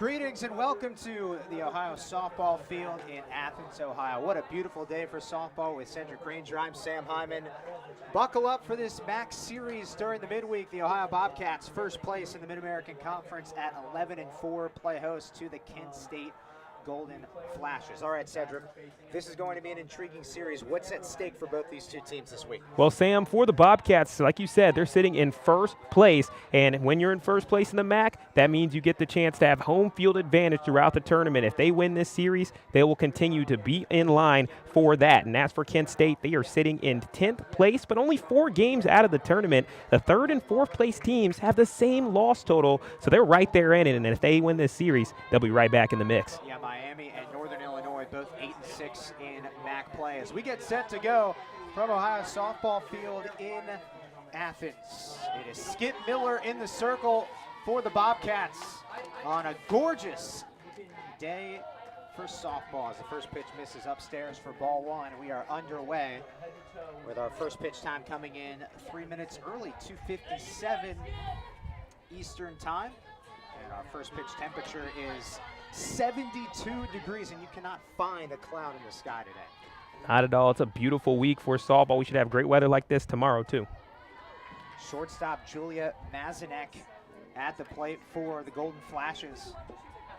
Greetings and welcome to the Ohio softball field in Athens, Ohio. What a beautiful day for softball with Cedric Granger. I'm Sam Hyman. Buckle up for this MAC series during the midweek. The Ohio Bobcats, first place in the Mid-American Conference at 11-4, play host to the Kent State Golden Flashes. All right, Cedric, this is going to be an intriguing series. What's at stake for both these two teams this week? Well, Sam, for the Bobcats, like you said, they're sitting in first place. And when you're in first place in the MAC, that means you get the chance to have home field advantage throughout the tournament. If they win this series, they will continue to be in line for that. And as for Kent State, they are sitting in 10th place, but only 4 games out of the tournament. The 3rd and 4th place teams have the same loss total, so they're right there in it. And if they win this series, they'll be right back in the mix. Yeah, Miami and Northern Illinois both 8-6 in MAC play as we get set to go from Ohio softball field in Athens. It is Skip Miller in the circle for the Bobcats on a gorgeous day for softball as the first pitch misses upstairs for ball 1. We are underway with our first pitch time coming in 3 minutes early, 2:57 Eastern time. And our first pitch temperature is 72 degrees, and you cannot find a cloud in the sky today. Not at all. It's a beautiful week for softball. We should have great weather like this tomorrow, too. Shortstop Julia Mazanek at the plate for the Golden Flashes,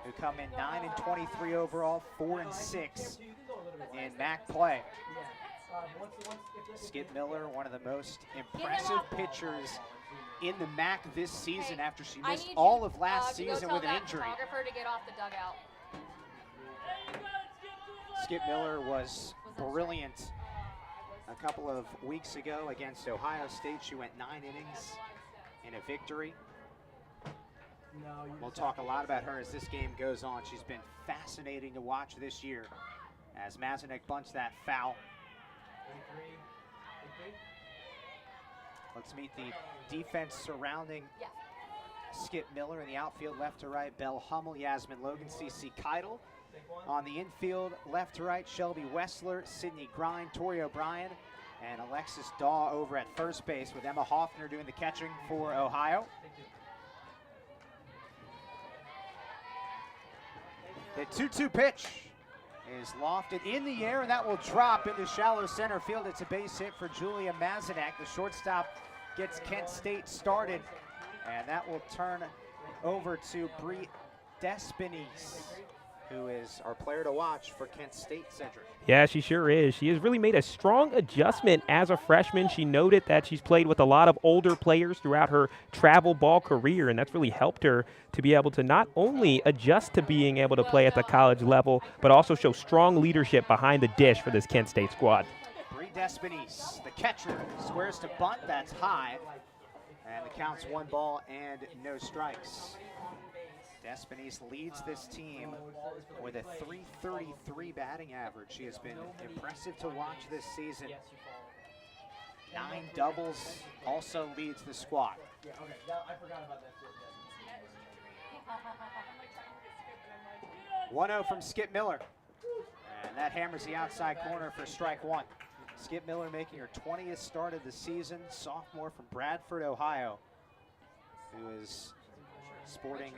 who come in 9-23 overall, 4-6 in MAC play. Skip Miller, one of the most impressive pitchers in the MAC this season after she missed all of last season with an injury. To get off the dugout. Skip Miller was brilliant a couple of weeks ago against Ohio State. She went 9 innings in a victory. We'll talk a lot about her as this game goes on. She's been fascinating to watch this year as Mazanek bunts that foul. Let's meet the defense surrounding Skip Miller in the outfield, left to right, Belle Hummel, Yasmin Logan, CC Keidel. On the infield, left to right, Shelby Wessler, Sydney Grind, Tori O'Brien, and Alexis Daw over at first base with Emma Hoffner doing the catching for Ohio. The 2-2 pitch is lofted in the air, and that will drop into shallow center field. It's a base hit for Julia Mazanek. The shortstop gets Kent State started, and that will turn over to Bree Despines, who is our player to watch for Kent State, Cedric. Yeah, she sure is. She has really made a strong adjustment as a freshman. She noted that she's played with a lot of older players throughout her travel ball career, and that's really helped her to be able to not only adjust to being able to play at the college level, but also show strong leadership behind the dish for this Kent State squad. Bree Despines, the catcher, squares to bunt. That's high, and the count's 1 ball and no strikes. Despines leads this team with a .333 batting average. She has been impressive to watch this season. 9 doubles, also leads the squad. 1-0 from Skip Miller. And that hammers the outside corner for strike 1. Skip Miller making her 20th start of the season, sophomore from Bradford, Ohio, who is sporting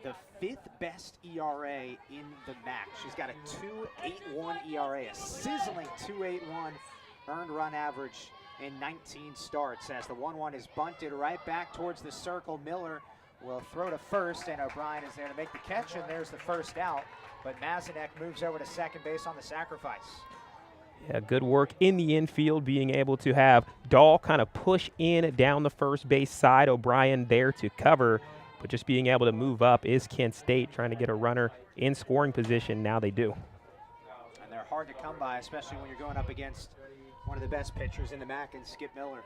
the 5th best ERA in the MAC. She's got a 2.81 ERA, a sizzling 2.81 earned run average in 19 starts. As the 1-1 is bunted right back towards the circle, Miller will throw to first, and O'Brien is there to make the catch, and there's the first out. But Mazanek moves over to second base on the sacrifice. Yeah, good work in the infield, being able to have Dahl kind of push in down the first base side. O'Brien there to cover, but just being able to move up is Kent State trying to get a runner in scoring position. Now they do. And they're hard to come by, especially when you're going up against one of the best pitchers in the MAC and Skip Miller.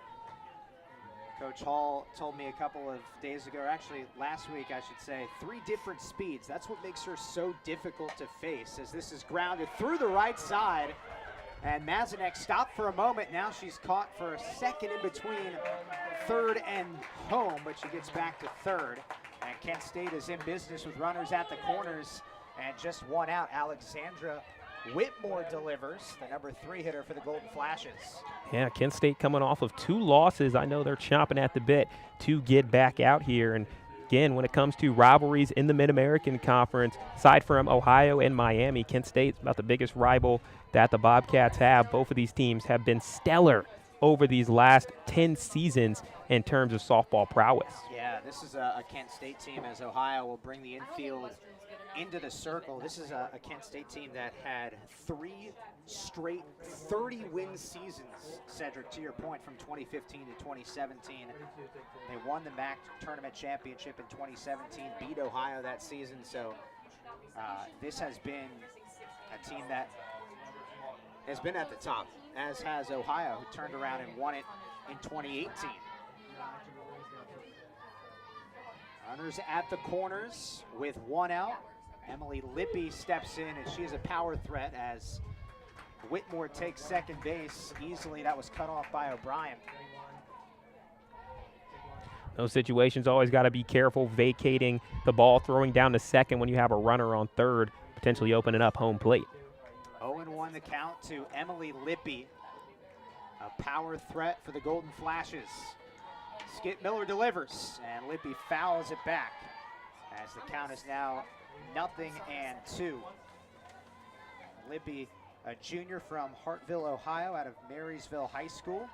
Coach Hall told me a couple of days ago, or actually last week I should say, 3 different speeds. That's what makes her so difficult to face, as this is grounded through the right side. And Mazanek stopped for a moment. Now she's caught for a second in between third and home, but she gets back to third. And Kent State is in business with runners at the corners. And just 1 out, Alexandra Whitmore delivers, the number 3 hitter for the Golden Flashes. Yeah, Kent State coming off of 2 losses. I know they're chomping at the bit to get back out here and again, when it comes to rivalries in the Mid-American Conference, aside from Ohio and Miami, Kent State's about the biggest rival that the Bobcats have. Both of these teams have been stellar over these last 10 seasons in terms of softball prowess. Yeah, this is a Kent State team, as Ohio will bring the infield into the circle. This is a Kent State team that had 3 straight 30-win seasons, Cedric, to your point, from 2015 to 2017. They won the MAC tournament championship in 2017, beat Ohio that season. So this has been a team that has been at the top, as has Ohio, who turned around and won it in 2018. Runners at the corners with 1 out. Emily Lippy steps in, and she is a power threat as Whitmore takes second base easily. That was cut off by O'Brien. Those situations always got to be careful vacating the ball, throwing down to second when you have a runner on third, potentially opening up home plate. 0-1 the count to Emily Lippy, a power threat for the Golden Flashes. Skip Miller delivers, and Lippy fouls it back as the count is now 0-2. Lippy, a junior from Hartville, Ohio, out of Marysville High School,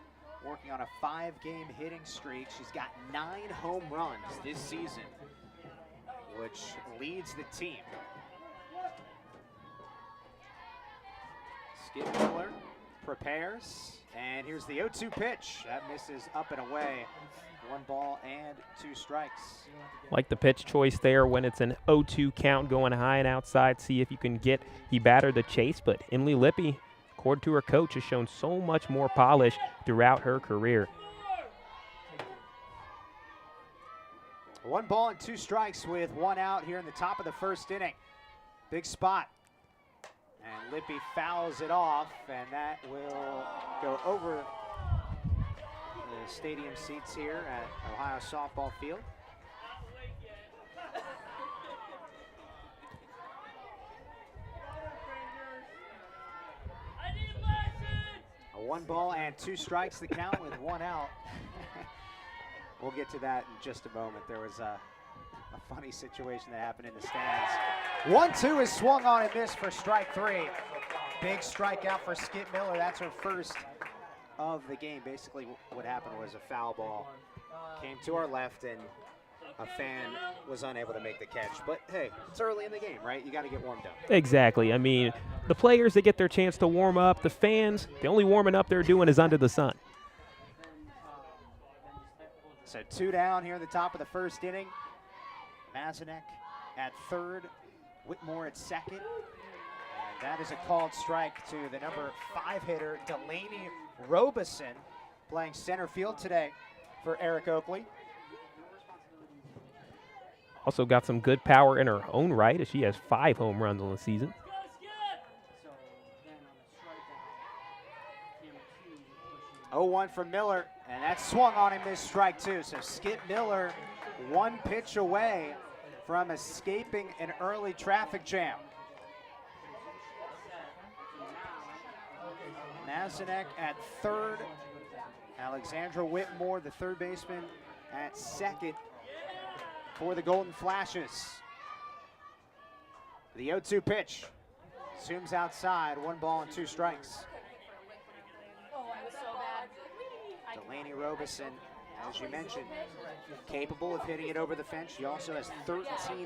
working on a 5-game hitting streak. She's got 9 home runs this season, which leads the team. Skip Miller prepares, and here's the 0-2 pitch. That misses up and away. 1 ball and 2 strikes. Like the pitch choice there when it's an 0-2 count going high and outside, see if you can get the batter to chase. But Emily Lippy, according to her coach, has shown so much more polish throughout her career. 1 ball and 2 strikes with 1 out here in the top of the first inning. Big spot. And Lippy fouls it off, and that will go over the stadium seats here at Ohio Softball Field. A 1 ball and 2 strikes the count with 1 out. We'll get to that in just a moment. There was a funny situation that happened in the stands. 1-2 is swung on and missed for strike 3. Big strikeout for Skip Miller. That's her first of the game. Basically what happened was a foul ball came to our left and a fan was unable to make the catch. But hey, it's early in the game, right? You got to get warmed up. Exactly. I mean, the players, they get their chance to warm up. The fans, the only warming up they're doing is under the sun. So 2 down here at the top of the first inning. Mazinek at third, Whitmore at second. And that is a called strike to the number 5 hitter, Delaney Robeson, playing center field today for Eric Oakley. Also got some good power in her own right, as she has 5 home runs on the season. 0-1 from Miller, and that swung on him, missed strike 2. So Skip Miller 1 pitch away from escaping an early traffic jam. Mazinek at third, Alexandra Whitmore, the third baseman, at second for the Golden Flashes. The 0-2 pitch zooms outside, 1 ball and 2 strikes. Delaney Robeson, as you mentioned, capable of hitting it over the fence. She also has 13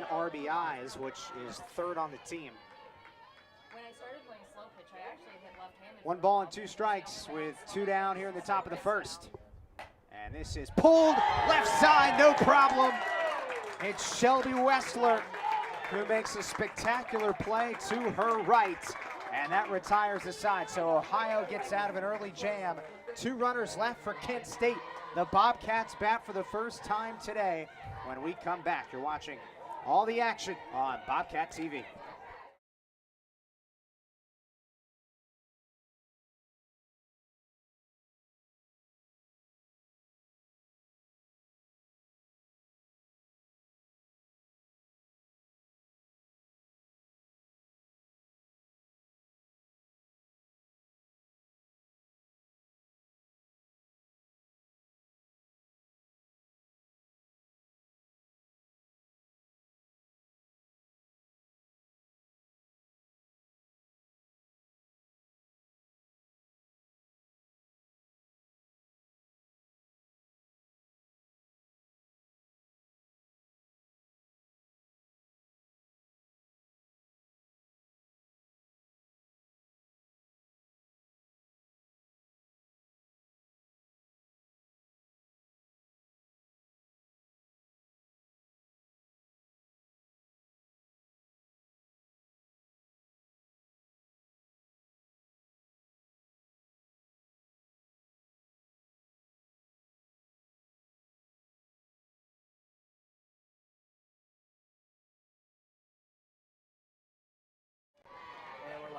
RBIs, which is third on the team. When I started playing slow pitch, I actually hit left-handed. 1 ball and 2 strikes with 2 down here in the top of the first. And this is pulled left side, no problem. It's Shelby Westler who makes a spectacular play to her right, and that retires the side. So Ohio gets out of an early jam. 2 runners left for Kent State. The Bobcats bat for the first time today. When we come back, you're watching all the action on Bobcat TV.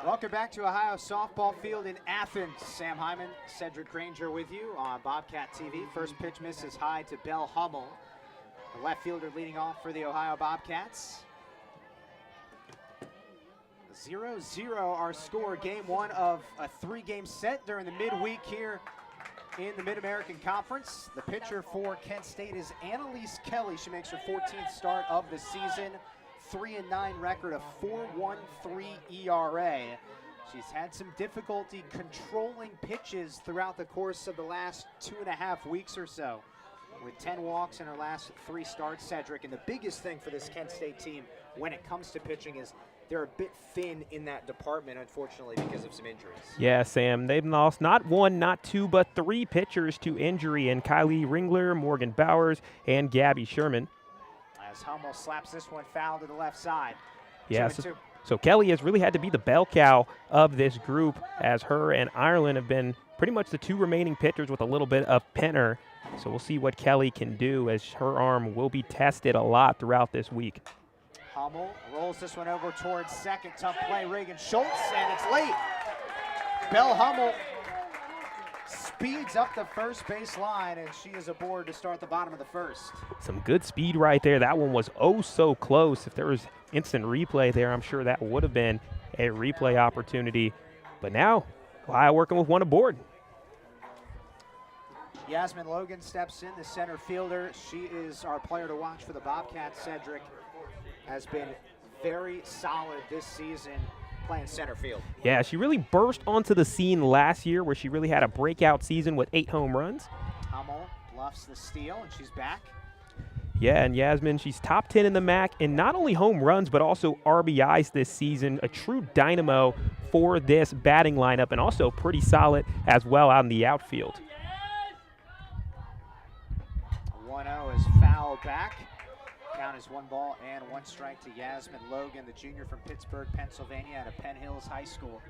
Welcome back to Ohio softball field in Athens. Sam Hyman, Cedric Granger with you on Bobcat TV. First pitch misses high to Bell Hummel, the left fielder leading off for the Ohio Bobcats. 0-0 our score, game one of a 3-game set during the midweek here in the Mid-American Conference. The pitcher for Kent State is Annalise Kelly. She makes her 14th start of the season. 3-9 record, a 4.13 ERA. She's had some difficulty controlling pitches throughout the course of the last 2.5 weeks or so, with 10 walks in her last 3 starts, Cedric. And the biggest thing for this Kent State team when it comes to pitching is they're a bit thin in that department, unfortunately, because of some injuries. Yeah, Sam, they've lost not 1, not 2, but 3 pitchers to injury in Kylie Ringler, Morgan Bowers, and Gabby Sherman. As Hummel slaps this one foul to the left side. Yeah, so Kelly has really had to be the bell cow of this group, as her and Ireland have been pretty much the 2 remaining pitchers with a little bit of Penner. So we'll see what Kelly can do, as her arm will be tested a lot throughout this week. Hummel rolls this one over towards second. Tough play, Reagan Schultz, and it's late. Bell Hummel speeds up the first base line, and she is aboard to start the bottom of the first. Some good speed right there. That one was oh so close. If there was instant replay there, I'm sure that would have been a replay opportunity. But now, Ohio working with one aboard. Yasmin Logan steps in, the center fielder. She is our player to watch for the Bobcats. Cedric has been very solid this season playing center field. Yeah, she really burst onto the scene last year, where she really had a breakout season with 8 home runs. Hummel bluffs the steal, and she's back. Yeah, and Yasmin, she's top 10 in the MAC in not only home runs, but also RBIs this season. A true dynamo for this batting lineup, and also pretty solid as well out in the outfield. 1-0 is foul back. Count is 1 ball and 1 strike to Yasmin Logan, the junior from Pittsburgh, Pennsylvania, out of Penn Hills High School.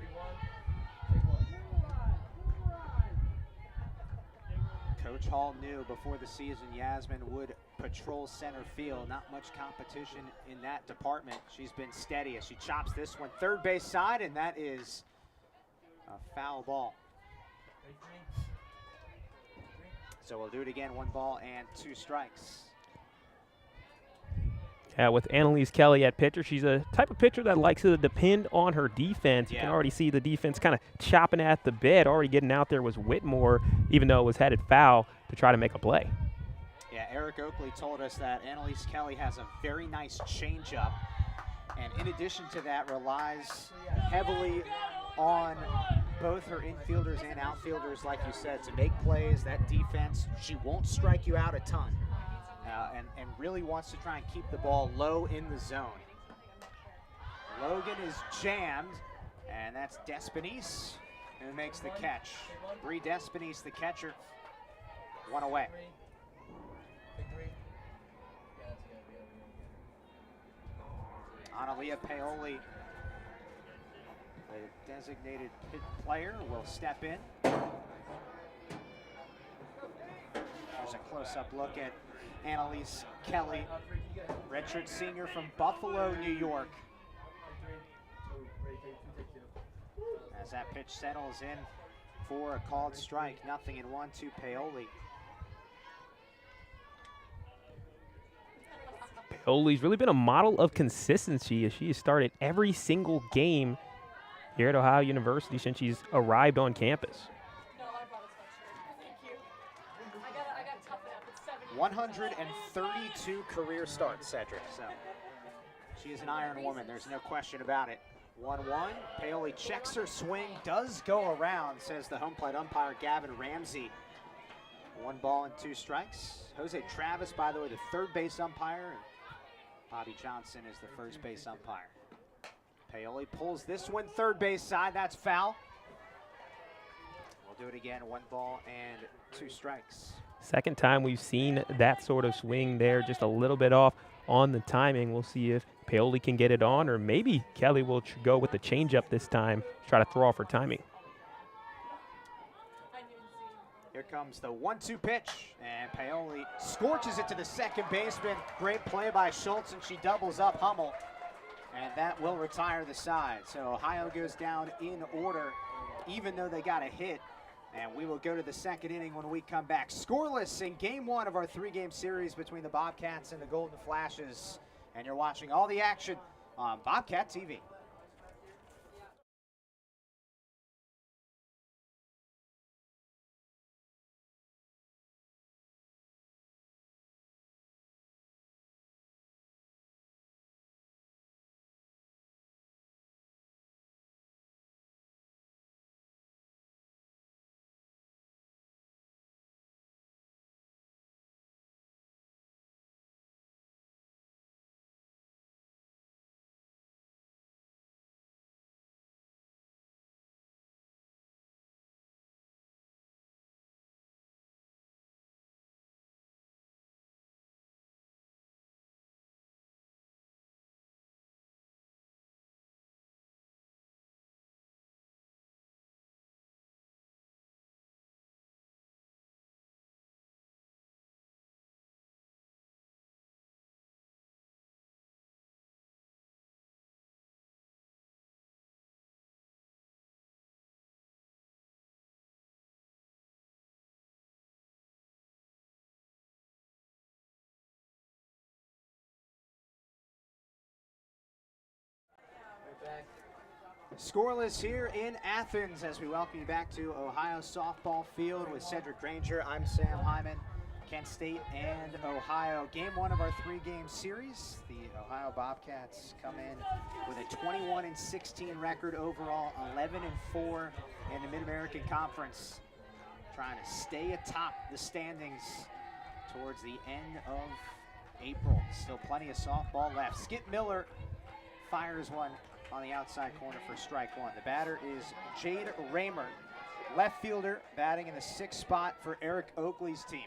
Coach Hall knew before the season Yasmin would patrol center field. Not much competition in that department. She's been steady as she chops this one third base side, and that is a foul ball. So we'll do it again, 1 ball and 2 strikes. With Annalise Kelly at pitcher, she's a type of pitcher that likes to depend on her defense. You can already see the defense kind of chopping at the bit. Already getting out there was Whitmore, even though it was headed foul, to try to make a play. Yeah, Eric Oakley told us that Annalise Kelly has a very nice changeup, and in addition to that, relies heavily on both her infielders and outfielders, like you said, to make plays. That defense, she won't strike you out a ton. And really wants to try and keep the ball low in the zone. Logan is jammed, and that's Despinese who makes the catch. Bree Despinese, the catcher, 1 away. Analia Paoli, the designated pit player, will step in. There's a close-up look at Annalise Kelly, redshirt senior from Buffalo, New York. As that pitch settles in for a called strike, 0-1 to Paoli. Paoli's really been a model of consistency, as she has started every single game here at Ohio University since she's arrived on campus. 132 career starts, Cedric. So she is an iron woman. There's no question about it. 1-1. Paoli checks her swing, does go around, says the home plate umpire Gavin Ramsey. 1 ball and 2 strikes. Jose Travis, by the way, the third base umpire. And Bobby Johnson is the first base umpire. Paoli pulls this one third base side. That's foul. We'll do it again. 1 ball and 2 strikes. Second time we've seen that sort of swing there, just a little bit off on the timing. We'll see if Paoli can get it on, or maybe Kelly will go with the changeup this time, try to throw off her timing. Here comes the 1-2 pitch, and Paoli scorches it to the second baseman. Great play by Schultz, and she doubles up Hummel. And that will retire the side. So Ohio goes down in order, even though they got a hit. And we will go to the second inning when we come back. Scoreless in game one of our three-game series between the Bobcats and the Golden Flashes. And you're watching all the action on Bobcat TV. Scoreless here in Athens as we welcome you back to Ohio softball field with Cedric Granger. I'm Sam Hyman. Kent State and Ohio. Game one of our three-game series. The Ohio Bobcats come in with a 21-16 record overall, 11-4 in the Mid-American Conference. Trying to stay atop the standings towards the end of April. Still plenty of softball left. Skip Miller fires one on the outside corner for strike one. The batter is Jade Raymer, left fielder, batting in the sixth spot for Eric Oakley's team.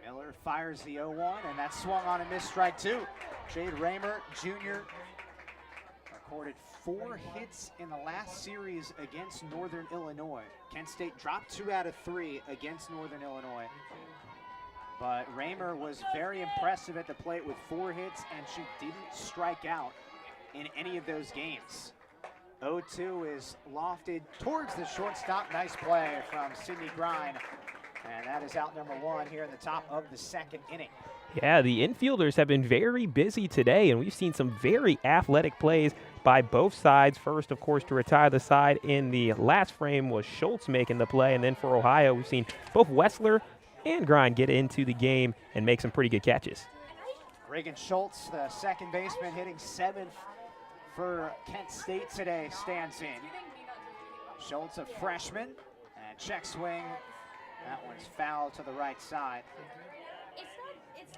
Miller fires the 0-1, and that's swung on and missed strike two. Jade Raymer, Jr., recorded 4 hits in the last series against Northern Illinois. Kent State dropped 2 out of 3 against Northern Illinois. But Raymer was very impressive at the plate with 4 hits, and she didn't strike out in any of those games. 0-2 is lofted towards the shortstop. Nice play from Sydney Grine. And that is out number 1 here in the top of the second inning. Yeah, the infielders have been very busy today, and we've seen some very athletic plays by both sides. First, of course, to retire the side in the last frame was Schultz making the play, and then for Ohio, we've seen both Wessler and Grind get into the game and make some pretty good catches. Reagan Schultz, the second baseman, hitting 7th for Kent State today, stands in. Schultz, a freshman, and check swing. That one's foul to the right side.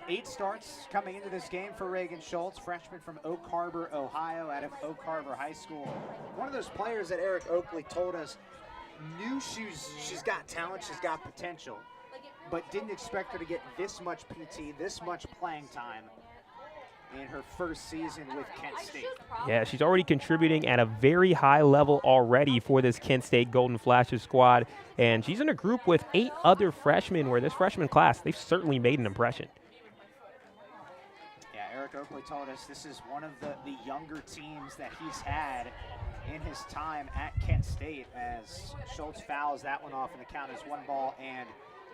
8 starts coming into this game for Reagan Schultz, freshman from Oak Harbor, Ohio, out of Oak Harbor High School. One of those players that Eric Oakley told us knew she's got talent, she's got potential, but didn't expect her to get this much PT, this much playing time in her first season with Kent State. Yeah, she's already contributing at a very high level already for this Kent State Golden Flashes squad, and she's in a group with 8 other freshmen where this freshman class, they've certainly made an impression. Eric Oakley told us this is one of the younger teams that he's had in his time at Kent State, as Schultz fouls that one off, and the count is 1 ball and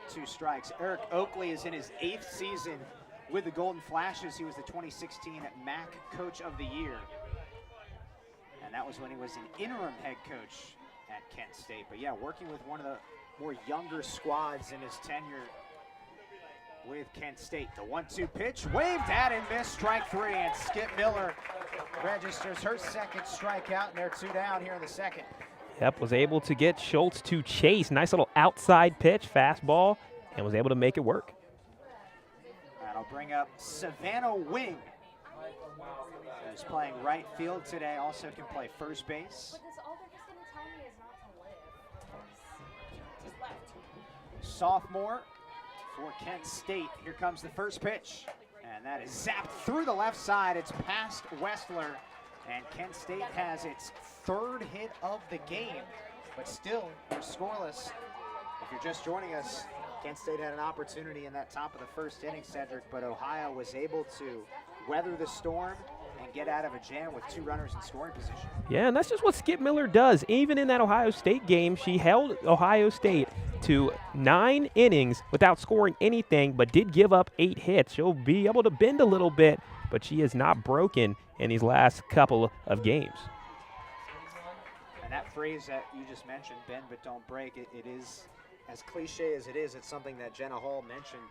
2 strikes. Eric Oakley is in his 8th season with the Golden Flashes. He was the 2016 MAC Coach of the Year, and that was when he was an interim head coach at Kent State. But yeah, working with one of the more younger squads in his tenure with Kent State. The 1-2 pitch, waved at and missed, strike 3, and Skip Miller registers her second strikeout, and they're 2 down here in the second. Yep, was able to get Schultz to chase. Nice little outside pitch, fastball, and was able to make it work. That'll bring up Savannah Wing, who's playing right field today, also can play first base. But this, all they're just going to tell me is not to live. Just left. Sophomore for Kent State. Here comes the first pitch, and that is zapped through the left side. It's past Wessler, and Kent State has its 3rd hit of the game, but still they're scoreless If you're just joining us, Kent State had an opportunity in that top of the first inning, Cedric, but Ohio was able to weather the storm and get out of a jam with 2 runners in scoring position. Yeah, and that's just what Skip Miller does. Even in that Ohio State game, she held Ohio State to 9 innings without scoring anything, but did give up 8 hits. She'll be able to bend a little bit, but she is not broken in these last couple of games. And that phrase that you just mentioned, bend but don't break, it is, as cliche as it is, it's something that Jenna Hall mentioned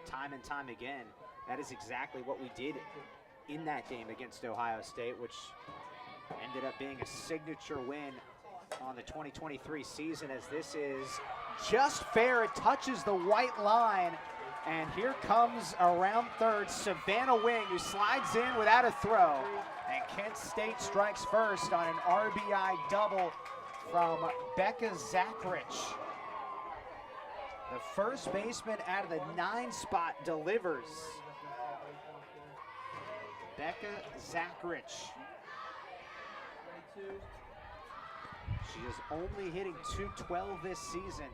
time and time again. That is exactly what we did in that game against Ohio State, which ended up being a signature win on the 2023 season, as this is just fair. It touches the white line, and here comes around third Savannah Wing, who slides in without a throw, and Kent State strikes first on an RBI double from Becca Zachrich. The first baseman out of the 9 spot delivers. Becca Zachrich. She is only hitting .212 this season,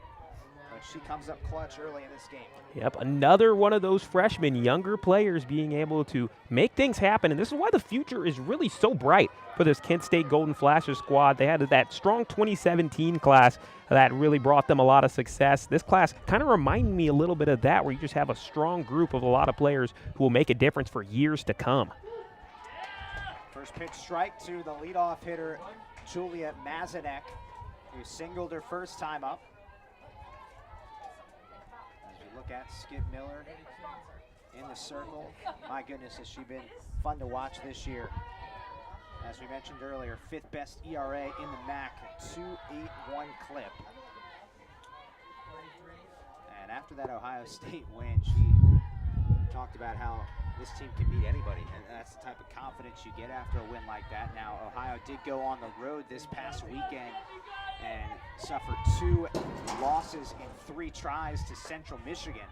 but she comes up clutch early in this game. Yep, another one of those freshmen, younger players being able to make things happen, and this is why the future is really so bright for this Kent State Golden Flashes squad. They had that strong 2017 class that really brought them a lot of success. This class kind of reminded me a little bit of that, where you just have a strong group of a lot of players who will make a difference for years to come. First pitch strike to the leadoff hitter, Julia Mazanek, who singled her first time up. As we look at Skip Miller in the circle, my goodness, has she been fun to watch this year. As we mentioned earlier, 5th best ERA in the MAC, 2.81 clip. And after that Ohio State win, she talked about how this team can beat anybody, and that's the type of confidence you get after a win like that. Now, Ohio did go on the road this past weekend and suffered 2 losses in 3 tries to Central Michigan.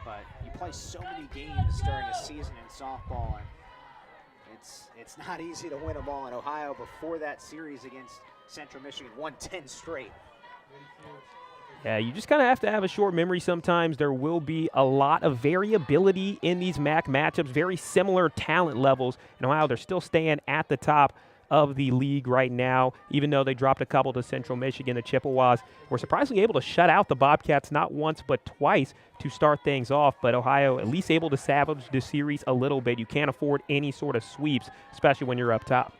But you play so many games during a season in softball, and it's not easy to win them all. In Ohio, before that series against Central Michigan, won 10 straight. Yeah, you just kind of have to have a short memory sometimes. There will be a lot of variability in these MAC matchups, very similar talent levels. In Ohio, they're still staying at the top of the league right now, even though they dropped a couple to Central Michigan. The Chippewas were surprisingly able to shut out the Bobcats not once but twice to start things off, but Ohio at least able to salvage the series a little bit. You can't afford any sort of sweeps, especially when you're up top.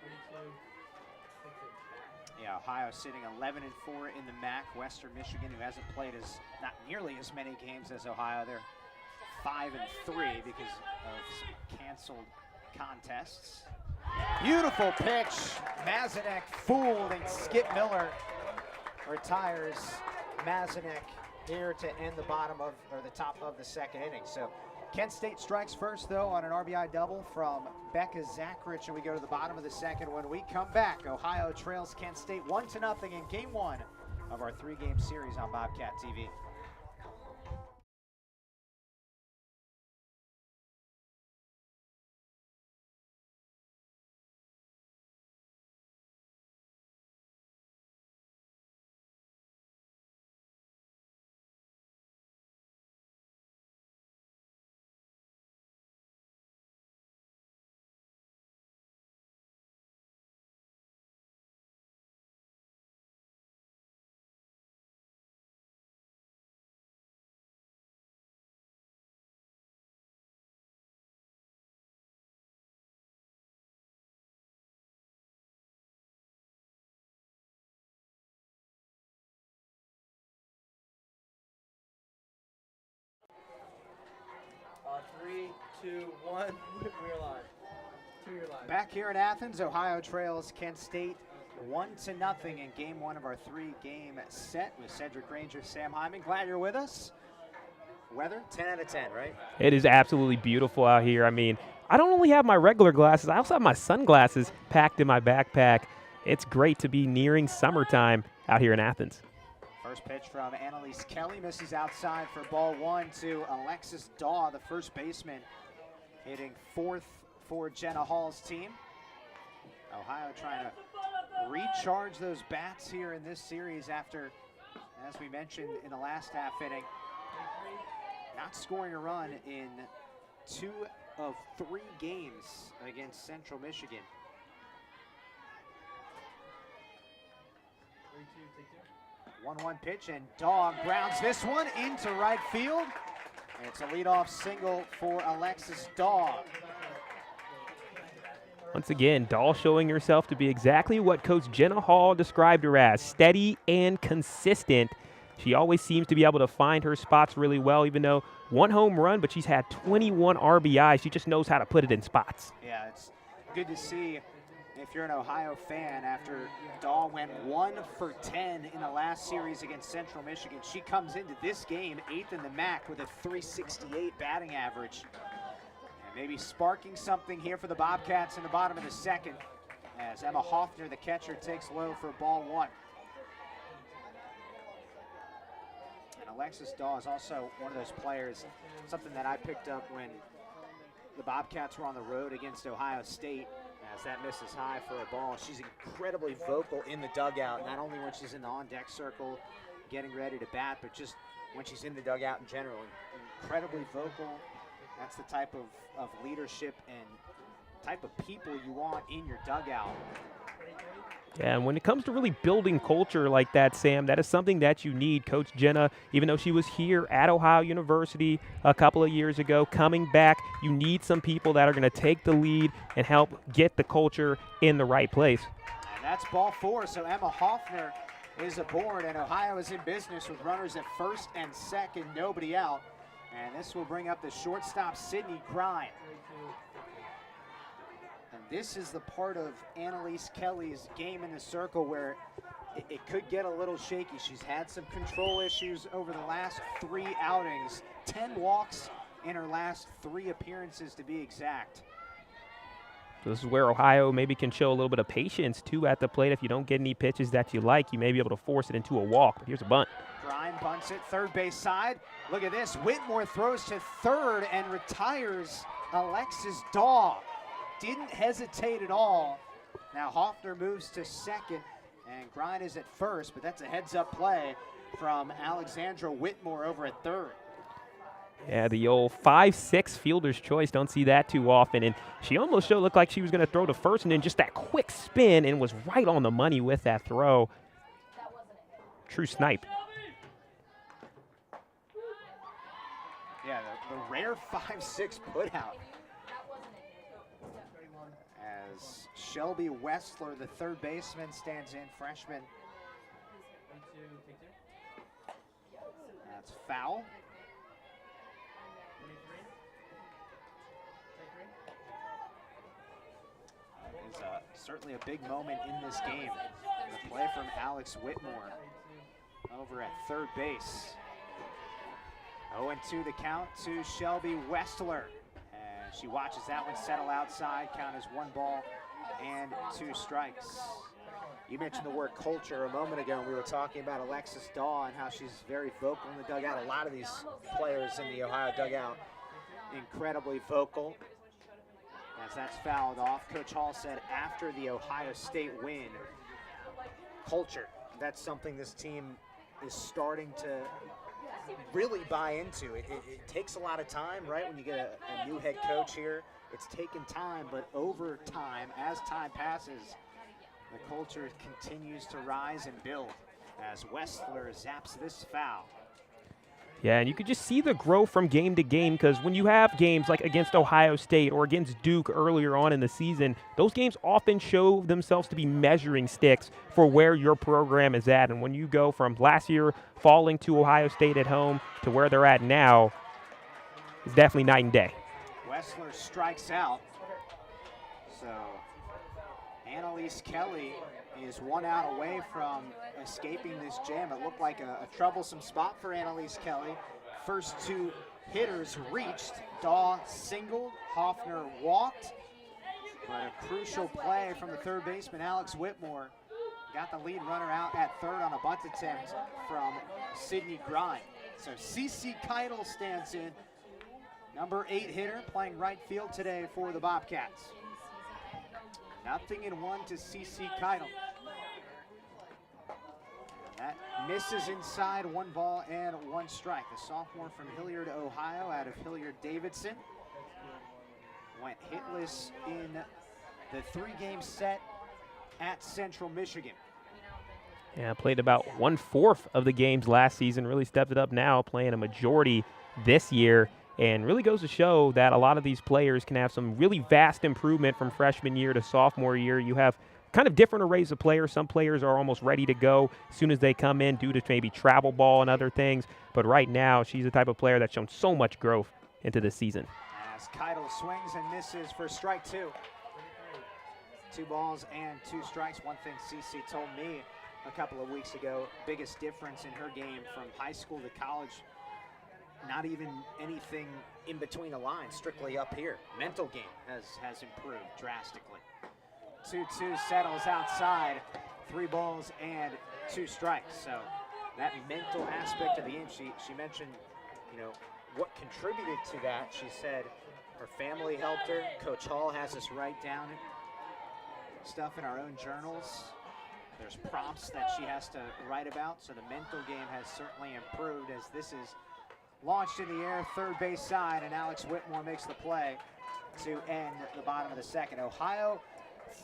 Ohio sitting 11-4 in the MAC. Western Michigan, who hasn't played not nearly as many games as Ohio, they're 5-3 because of some canceled contests. Beautiful pitch. Mazanek fooled, and Skip Miller retires Mazanek here to end the top of the second inning. So Kent State strikes first, though, on an RBI double from Becca Zachrich, and we go to the bottom of the second. When we come back, Ohio trails Kent State 1-0 in Game 1 of our 3-game series on Bobcat TV. Three, two, one. We're live. You're live. Back here in Athens, Ohio trails Kent State 1-0 in Game 1 of our 3-game set with Cedric Ranger, Sam Hyman. Glad you're with us. Weather, 10 out of 10, right? It is absolutely beautiful out here. I mean, I don't only have my regular glasses, I also have my sunglasses packed in my backpack. It's great to be nearing summertime out here in Athens. First pitch from Annalise Kelly misses outside for ball 1 to Alexis Daw, the first baseman, hitting 4th for Jenna Hall's team. Ohio trying to recharge those bats here in this series after as we mentioned in the last half inning, not scoring a run in 2 of 3 games against Central Michigan. 1-1 pitch, and Daw grounds this one into right field. And it's a leadoff single for Alexis Daw. Once again, Dahl showing herself to be exactly what Coach Jenna Hall described her as, steady and consistent. She always seems to be able to find her spots really well, even though 1 home run, but she's had 21 RBIs. She just knows how to put it in spots. Yeah, it's good to see if you're an Ohio fan after Daw went 1 for 10 in the last series against Central Michigan. She comes into this game 8th in the MAC with a .368 batting average. And maybe sparking something here for the Bobcats in the bottom of the 2nd as Emma Hoffner, the catcher, takes low for ball 1. And Alexis Daw is also one of those players, something that I picked up when the Bobcats were on the road against Ohio State. As that misses high for a ball, she's incredibly vocal in the dugout, not only when she's in the on-deck circle getting ready to bat, but just when she's in the dugout in general. Incredibly vocal. That's the type of leadership and type of people you want in your dugout. Yeah, and when it comes to really building culture like that, Sam, that is something that you need. Coach Jenna, even though she was here at Ohio University a couple of years ago, coming back, you need some people that are going to take the lead and help get the culture in the right place. And that's ball 4, so Emma Hoffner is aboard, and Ohio is in business with runners at 1st and 2nd, nobody out. And this will bring up the shortstop, Sydney Grind. And this is the part of Annalise Kelly's game in the circle where it could get a little shaky. She's had some control issues over the last 3 outings. 10 walks in her last 3 appearances, to be exact. So this is where Ohio maybe can show a little bit of patience, too, at the plate. If you don't get any pitches that you like, you may be able to force it into a walk. But here's a bunt. Grind bunts it, third base side. Look at this. Whitmore throws to third and retires Alexis Daw. Didn't hesitate at all. Now Hoffner moves to 2nd, and Grind is at 1st, but that's a heads-up play from Alexandra Whitmore over at 3rd. Yeah, the old 5'6" fielder's choice. Don't see that too often. And she almost looked like she was going to throw to 1st, and then just that quick spin and was right on the money with that throw. True snipe. Yeah, the rare 5'6" put out. As Shelby Westler, the 3rd baseman, stands in, freshman. That's foul. Is certainly a big moment in this game. The play from Alex Whitmore over at 3rd base. 0-2 the count to Shelby Westler. And she watches that one settle outside, count as 1 ball and 2 strikes. You mentioned the word culture a moment ago, and we were talking about Alexis Daw and how she's very vocal in the dugout. A lot of these players in the Ohio dugout incredibly vocal. As that's fouled off, Coach Hall said after the Ohio State win, culture, that's something this team is starting to really buy into. It takes a lot of time, right? When you get a new head coach here, it's taken time, but over time, as time passes, the culture continues to rise and build as Westler zaps this foul. Yeah, and you could just see the growth from game to game, because when you have games like against Ohio State or against Duke earlier on in the season, those games often show themselves to be measuring sticks for where your program is at. And when you go from last year falling to Ohio State at home to where they're at now, it's definitely night and day. Westler strikes out. So Annalise Kelly is 1 out away from escaping this jam. It looked like a troublesome spot for Annalise Kelly. First 2 hitters reached. Daw singled, Hoffner walked. But a crucial play from the 3rd baseman, Alex Whitmore, got the lead runner out at 3rd on a bunt attempt from Sydney Grind. So CeCe Keitel stands in, number 8 hitter, playing right field today for the Bobcats. 0-1 to CeCe Keitel. That misses inside, 1 ball and 1 strike. The sophomore from Hilliard, Ohio, out of Hilliard-Davidson, went hitless in the 3-game set at Central Michigan. Yeah, played about 1/4 of the games last season, really stepped it up now, playing a majority this year, and really goes to show that a lot of these players can have some really vast improvement from freshman year to sophomore year. You have kind of different arrays of players. Some players are almost ready to go as soon as they come in due to maybe travel ball and other things, but right now she's the type of player that's shown so much growth into this season. As Keitel swings and misses for strike 2. 2 balls and 2 strikes. One thing Cece told me a couple of weeks ago, biggest difference in her game from high school to college, not even anything in between the lines, strictly up here. Mental game has improved drastically. 2-2 settles outside, 3 balls and 2 strikes. So that mental aspect of the game, she mentioned, you know, what contributed to that. She said her family helped her. Coach Hall has us write down stuff in our own journals. There's prompts that she has to write about, so the mental game has certainly improved as this is launched in the air, third base side, and Alex Whitmore makes the play to end the bottom of the second. Ohio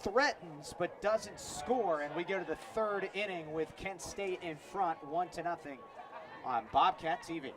threatens but doesn't score, and we go to the 3rd inning with Kent State in front, 1-0 on Bobcat TV.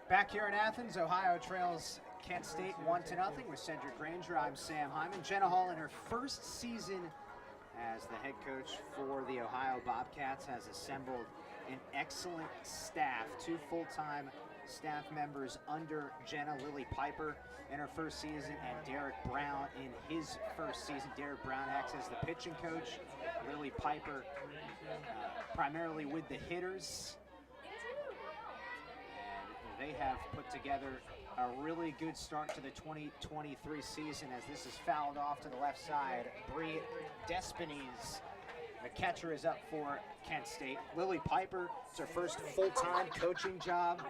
Back here in Athens, Ohio trails Kent State 1-0 with Cedric Granger. I'm Sam Hyman. Jenna Hall, in her first season as the head coach for the Ohio Bobcats, has assembled an excellent staff. 2 full-time staff members under Jenna, Lily Piper in her first season, and Derek Brown in his first season. Derek Brown acts as the pitching coach. Lily Piper primarily with the hitters. They have put together a really good start to the 2023 season as this is fouled off to the left side. Bree Despines, the catcher, is up for Kent State. Lily Piper, it's her first full-time coaching job,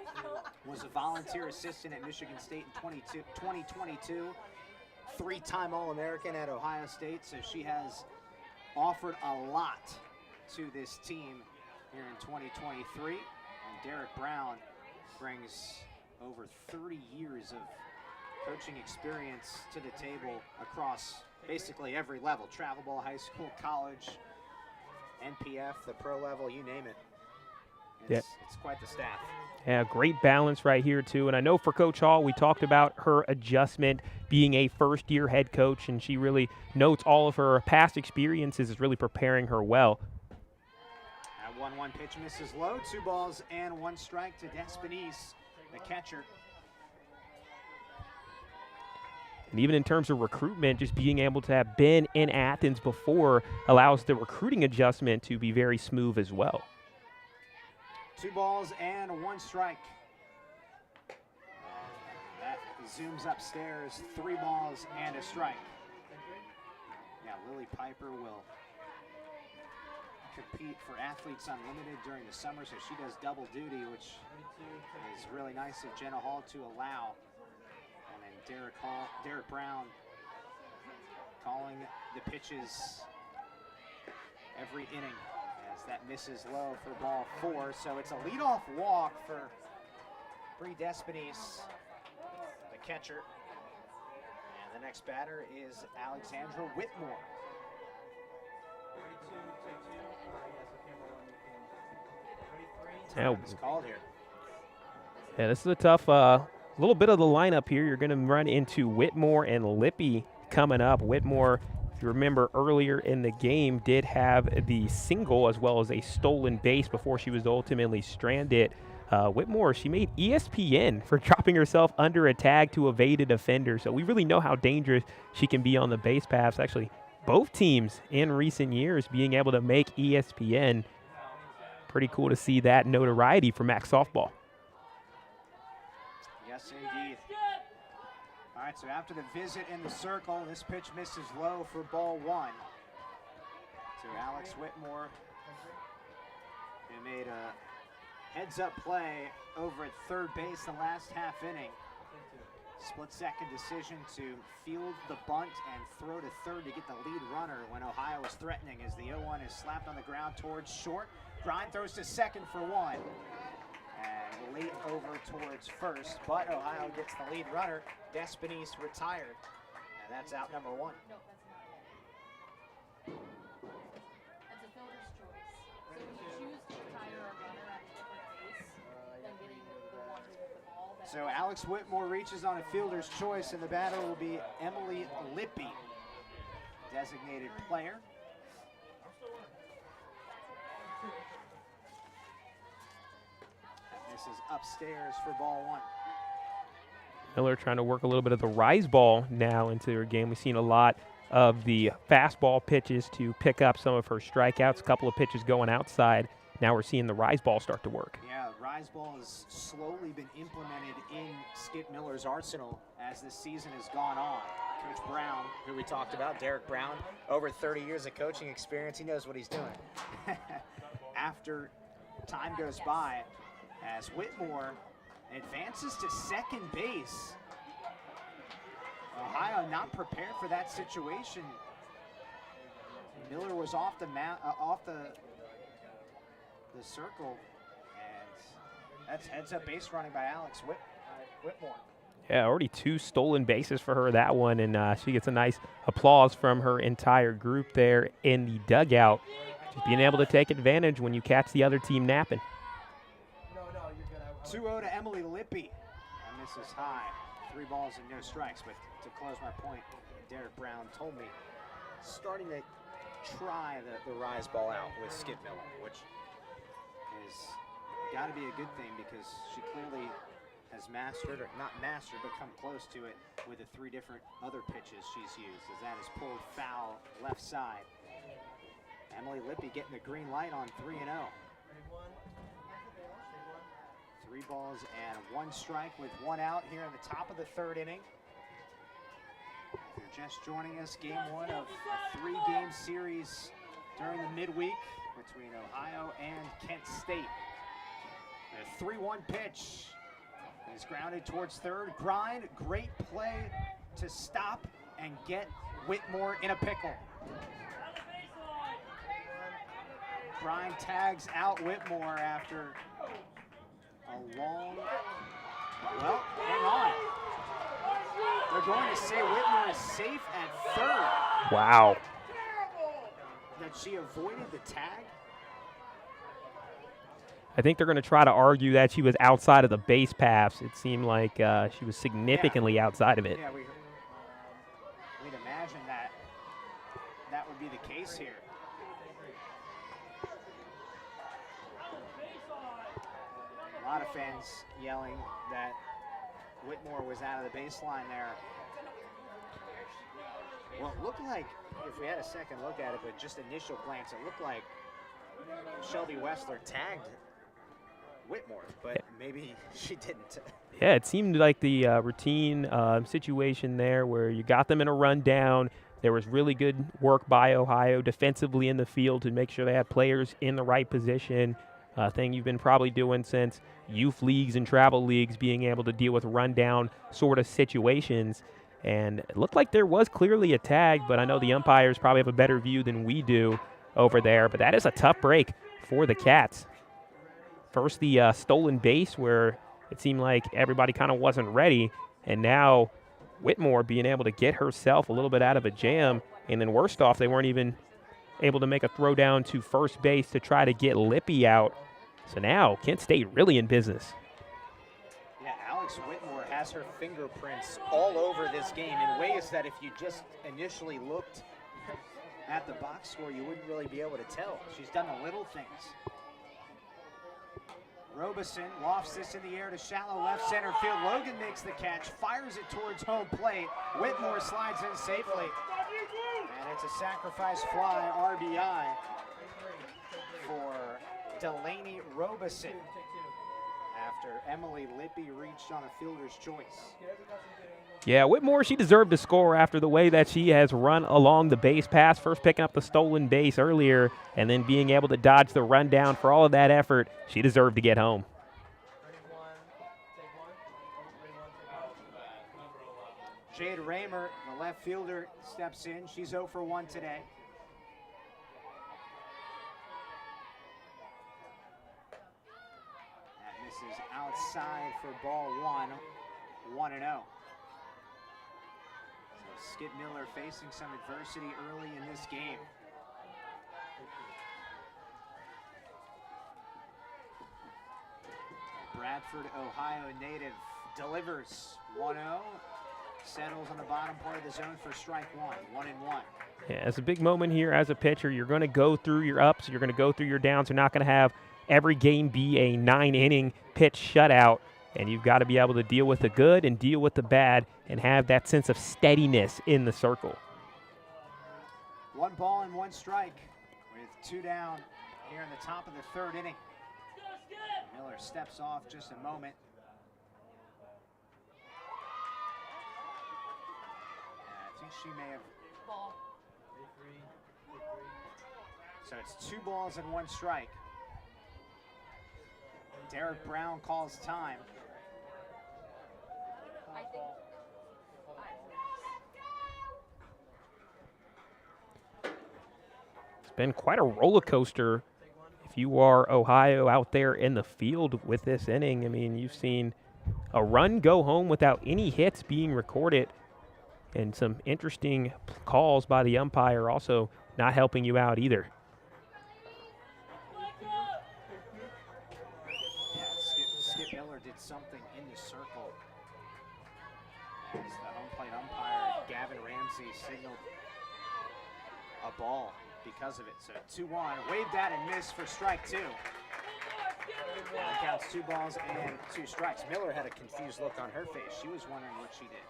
was a volunteer assistant at Michigan State in 2022, 3-time All-American at Ohio State, so she has offered a lot to this team here in 2023. And Derek Brown brings over 30 years of coaching experience to the table across basically every level: travel ball, high school, college, NPF, the pro level, you name it. It's quite the staff. Yeah, great balance right here too. And I know for Coach Hall, we talked about her adjustment being a first-year head coach, and she really notes all of her past experiences is really preparing her well. 1-1 pitch misses low. 2 balls and 1 strike to Despines, the catcher. And even in terms of recruitment, just being able to have been in Athens before allows the recruiting adjustment to be very smooth as well. 2 balls and 1 strike. That zooms upstairs. 3 balls and a strike. Yeah, Lily Piper will compete for Athletes Unlimited during the summer, so she does double duty, which is really nice of Jenna Hall to allow. And then Derek Brown calling the pitches every inning as that misses low for ball 4. So it's a leadoff walk for Bree Despines, the catcher. And the next batter is Alexandra Whitmore. Now, It's called here. yeah, this is a tough little bit of the lineup here. You're going to run into Whitmore and Lippy coming up. Whitmore, if you remember earlier in the game, did have the single as well as a stolen base before she was ultimately stranded. Whitmore, she made ESPN for dropping herself under a tag to evade a defender. So we really know how dangerous she can be on the base paths. Actually, both teams in recent years being able to make ESPN. Pretty cool to see that notoriety for MAC softball. Yes, indeed. All right, so after the visit in the circle, this pitch misses low for ball 1 to Alex Whitmore, who made a heads-up play over at third base the last half inning. Split-second decision to field the bunt and throw to third to get the lead runner when Ohio was threatening, as the 0-1 is slapped on the ground towards short. Grind throws to second for 1. And late over towards first, but Ohio gets the lead runner. Despines retired, and that's out number 1. No, that's not it. That's a fielder's choice. So when you choose to retire a runner at a different base than getting the one with the ball. So Alex Whitmore reaches on a fielder's choice, and the batter will be Emily Lippy, designated player. This is upstairs for ball 1. Miller trying to work a little bit of the rise ball now into her game. We've seen a lot of the fastball pitches to pick up some of her strikeouts, a couple of pitches going outside. Now we're seeing the rise ball start to work. Yeah, rise ball has slowly been implemented in Skip Miller's arsenal as this season has gone on. Coach Brown, who we talked about, Derek Brown, over 30 years of coaching experience, he knows what he's doing. After time goes by, as Whitmore advances to second base. Ohio not prepared for that situation. Miller was off the circle, and that's heads-up base running by Alex Whitmore. Yeah, already 2 stolen bases for her that one, and she gets a nice applause from her entire group there in the dugout. Just being able to take advantage when you catch the other team napping. 2-0 to Emily Lippy. And this is high. 3 balls and no strikes. But to close my point, Derek Brown told me starting to try the rise ball out with Skip Miller, which is got to be a good thing because she clearly has mastered, or not mastered, but come close to it with the 3 different other pitches she's used, as that is pulled foul left side. Emily Lippy getting the green light on 3-0. 3 balls and 1 strike with 1 out here in the top of the 3rd inning. If you're just joining us, game 1 of a 3-game series during the midweek between Ohio and Kent State. The 3-1 pitch is grounded towards third. Grind, great play to stop and get Whitmore in a pickle. Grind tags out Whitmore after a long, well, hang on. They're going to say Whitmore is safe at third. Wow. That she avoided the tag. I think they're going to try to argue that she was outside of the base paths. It seemed like she was significantly outside of it. Yeah, we'd imagine that would be the case here. A lot of fans yelling that Whitmore was out of the baseline there. Well, it looked like, if we had a second look at it, but just initial glance, it looked like Shelby Wessler tagged Whitmore, but maybe she didn't. Yeah, it seemed like the routine situation there where you got them in a rundown, There was really good work by Ohio defensively in the field to make sure they had players in the right position, thing you've been probably doing since youth leagues and travel leagues, being able to deal with rundown sort of situations. And it looked like there was clearly a tag, but I know the umpires probably have a better view than we do over there. But that is a tough break for the Cats. First, the stolen base where it seemed like everybody kind of wasn't ready, and now Whitmore being able to get herself a little bit out of a jam, and then worst off, they weren't even able to make a throw down to first base to try to get Lippy out. So now Kent State really in business. Yeah, Alex Whitmore has her fingerprints all over this game in ways that if you just initially looked at the box score, you wouldn't really be able to tell. She's done the little things. Robeson lofts this in the air to shallow left center field. Logan makes the catch, fires it towards home plate. Whitmore slides in safely. And it's a sacrifice fly RBI for Delaney Robeson after Emily Lippy reached on a fielder's choice. Yeah, Whitmore, she deserved to score after the way that she has run along the base pass, first picking up the stolen base earlier and then being able to dodge the rundown. For all of that effort, she deserved to get home. Jade Raymer, the left fielder, steps in. She's 0 for 1 today. That misses outside for ball 1, 1-0. So Skip Miller facing some adversity early in this game. Bradford, Ohio native delivers 1-0. Settles on the bottom part of the zone for strike 1, 1-1. Yeah, it's a big moment here as a pitcher. You're going to go through your ups, you're going to go through your downs. You're not going to have every game be a 9-inning pitch shutout, and you've got to be able to deal with the good and deal with the bad and have that sense of steadiness in the circle. 1 ball and 1 strike with 2 down here in the top of the 3rd inning. Miller steps off just a moment. I think she may have. Ball. So it's 2 balls and 1 strike. Derek Brown calls time. I think. It's been quite a roller coaster if you are Ohio out there in the field with this inning. I mean, you've seen a run go home without any hits being recorded, and some interesting calls by the umpire also not helping you out either. Yeah, Skip Miller did something in the circle as the home plate umpire, Gavin Ramsey, signaled a ball because of it. So 2-1, waved at and missed for strike 2. Now counts 2 balls and 2 strikes. Miller had a confused look on her face. She was wondering what she did.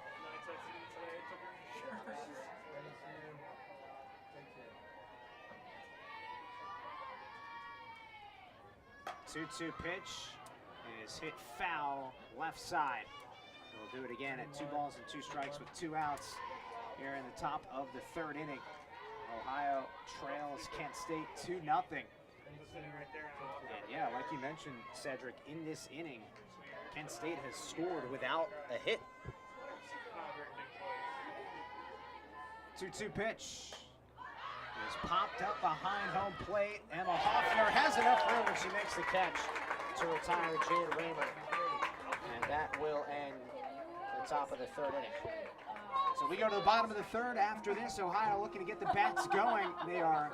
2-2 pitch is hit foul left side. We'll do it again at 2 balls and 2 strikes with 2 outs here in the top of the 3rd inning. Ohio trails Kent State 2-0. And yeah, like you mentioned, Cedric, in this inning, Kent State has scored without a hit. 2-2 pitch is popped up behind home plate. Emma Hoffner has enough room when she makes the catch to retire Jade Raymer. And that will end the top of the 3rd inning. So we go to the bottom of the 3rd. After this, Ohio looking to get the bats going. They are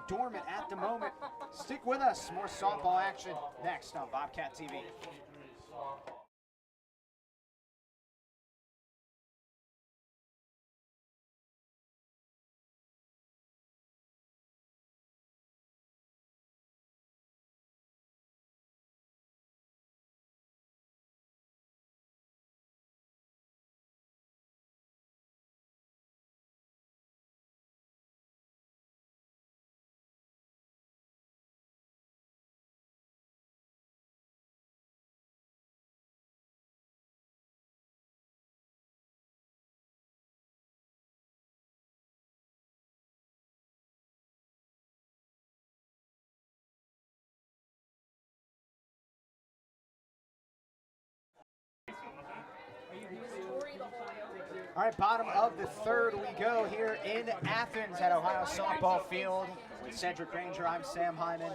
dormant at the moment. Stick with us. More softball action next on Bobcat TV. All right, bottom of the third we go here in Athens at Ohio Softball Field. With Cedric Granger, I'm Sam Hyman.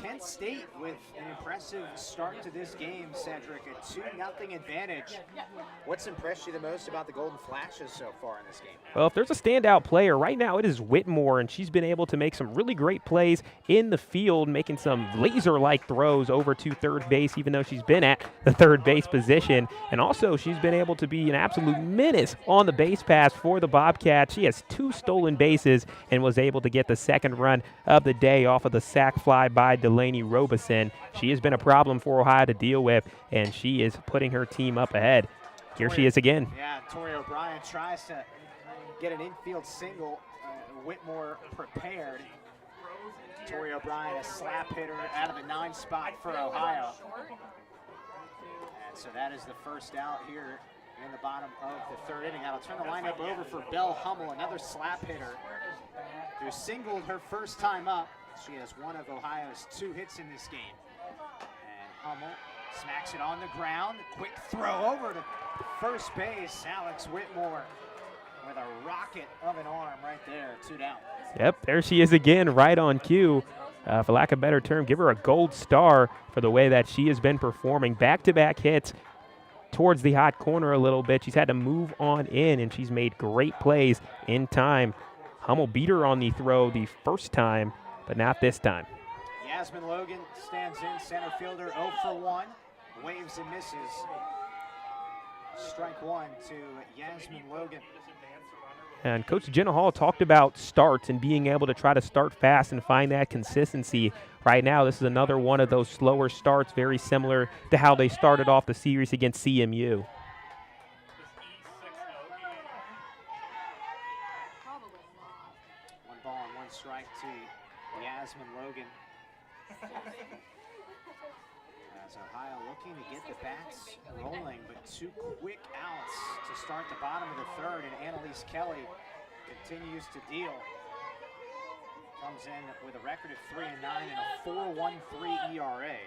Kent State with an impressive start to this game, Cedric, a 2-0 advantage. What's impressed you the most about the Golden Flashes so far in this game? Well, if there's a standout player, right now it is Whitmore, and she's been able to make some really great plays in the field, making some laser-like throws over to third base, even though she's been at the third base position. And also, she's been able to be an absolute menace on the base pass for the Bobcats. She has 2 stolen bases and was able to get the second run of the day off of the sac fly by Delaney Robeson. She has been a problem for Ohio to deal with, and she is putting her team up ahead. Here she is again. Yeah, Tori O'Brien tries to get an infield single. Whitmore prepared. Tori O'Brien, a slap hitter out of the 9 spot for Ohio. And so that is the first out here in the bottom of the third inning. I'll turn the lineup over for Belle Hummel, another slap hitter who singled her first time up. She has one of Ohio's 2 hits in this game. And Hummel smacks it on the ground. Quick throw over to first base. Alex Whitmore with a rocket of an arm right there, 2 down. Yep, there she is again, right on cue. For lack of a better term, give her a gold star for the way that she has been performing. Back-to-back hits towards the hot corner a little bit. She's had to move on in, and she's made great plays in time. Hummel beat her on the throw the first time, but not this time. Yasmin Logan stands in, center fielder 0 for 1. Waves and misses. Strike 1 to Yasmin Logan. And Coach Jenna Hall talked about starts and being able to try to start fast and find that consistency. Right now, this is another one of those slower starts, very similar to how they started off the series against CMU. One ball and 1 strike to Yasmin Logan. As Ohio looking to get the bats rolling, but 2 quick outs to start the bottom of the third, and Annalise Kelly continues to deal. Comes in with a record of 3-9 and a 4.13 ERA.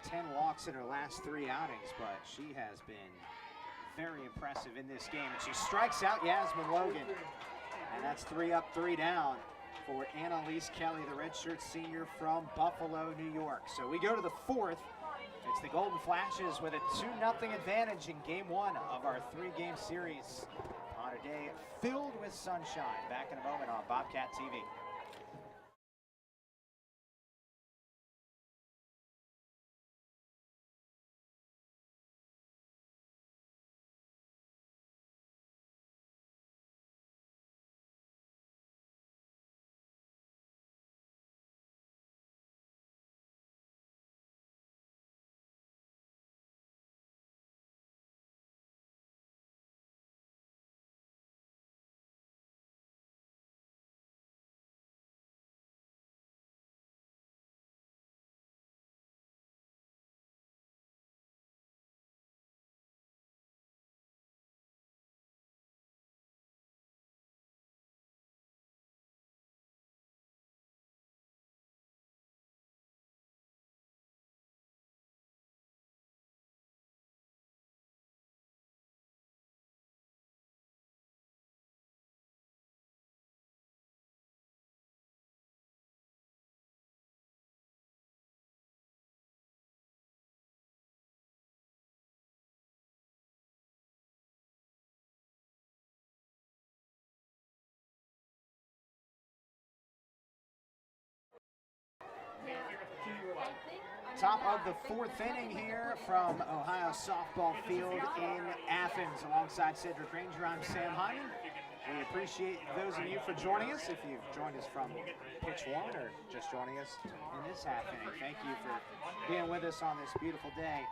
10 walks in her last 3 outings, but she has been very impressive in this game. And she strikes out Yasmin Logan, and that's 3 up, 3 down for Annalise Kelly, the redshirt senior from Buffalo, New York. So we go to the 4th. It's the Golden Flashes with a 2-0 advantage in game 1 of our 3-game series on a day filled with sunshine. Back in a moment on Bobcat TV. Top of the 4th inning here from Ohio Softball Field in Athens. Alongside Cedric Granger, I'm Sam Hyman. We appreciate those of you for joining us. If you've joined us from pitch 1 or just joining us in this half inning, thank you for being with us on this beautiful day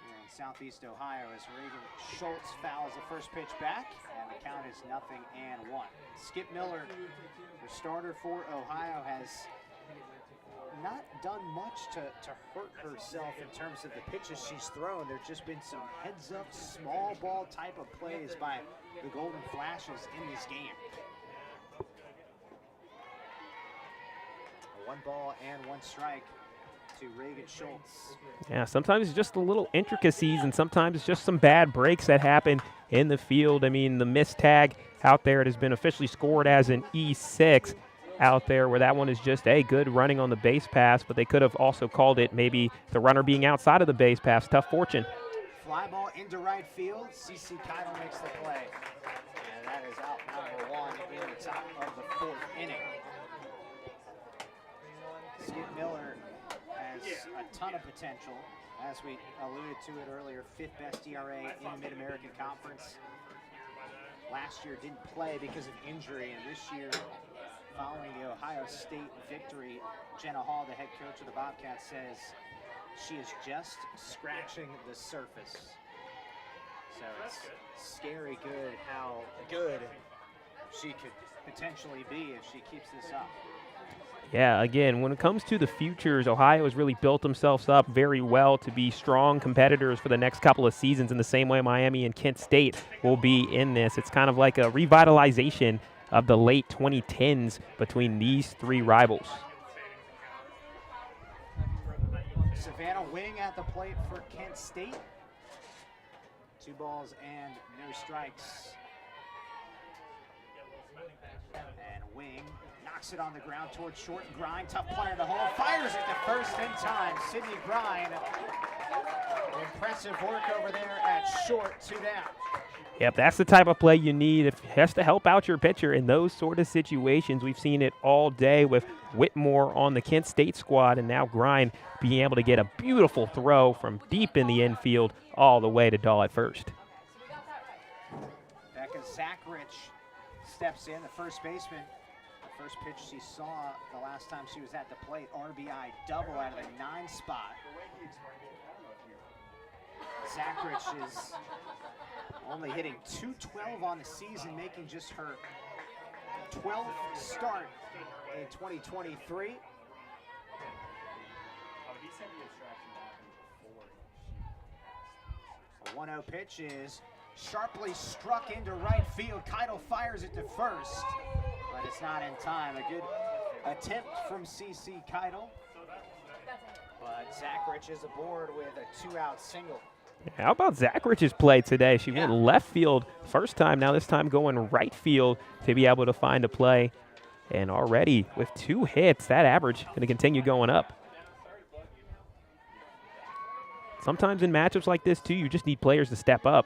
here in Southeast Ohio as Reagan Schultz fouls the first pitch back, and the count is 0-1. Skip Miller, the starter for Ohio, has not done much to hurt herself in terms of the pitches she's thrown. There's just been some heads-up, small ball type of plays by the Golden Flashes in this game. 1 ball and 1 strike to Reagan Schultz. Yeah, sometimes it's just the little intricacies, and sometimes it's just some bad breaks that happen in the field. I mean, the missed tag out there, it has been officially scored as an E6 out there, where that one is just a good running on the base pass, but they could have also called it maybe the runner being outside of the base pass. Tough fortune. Fly ball into right field. CC Keitel makes the play. And that is out number 1 in the top of the 4th inning. Skip Miller has a ton of potential. As we alluded to it earlier, 5th best ERA in the Mid-American Conference. Last year didn't play because of injury, and this year, following the Ohio State victory, Jenna Hall, the head coach of the Bobcats, says she is just scratching the surface. So it's scary good how good she could potentially be if she keeps this up. Yeah, again, when it comes to the futures, Ohio has really built themselves up very well to be strong competitors for the next couple of seasons in the same way Miami and Kent State will be in this. It's kind of like a revitalization of the late 2010s between these three rivals. Savannah Wing at the plate for Kent State. 2 balls and no strikes. And Wing knocks it on the ground towards short and Grind. Tough play in the hole. Fires it to first in time. Sydney Grind. Impressive work over there at short. 2 down. Yep, that's the type of play you need. It has to help out your pitcher in those sort of situations. We've seen it all day with Whitmore on the Kent State squad, and now Grind being able to get a beautiful throw from deep in the infield all the way to Dahl at first. Becca Zachrich steps in, the first baseman. The first pitch she saw the last time she was at the plate, RBI double out of the 9 spot. Zachrich is only hitting .212 on the season, making just her 12th start in 2023. The 1-0 pitch is sharply struck into right field. Keitel fires it to first, but it's not in time. A good attempt from CC Keitel, but Zachrich is aboard with a 2-out single. How about Zachrich's play today? She went left field first time, now this time going right field to be able to find a play. And already with 2 hits, that average going to continue going up. Sometimes in matchups like this, too, you just need players to step up.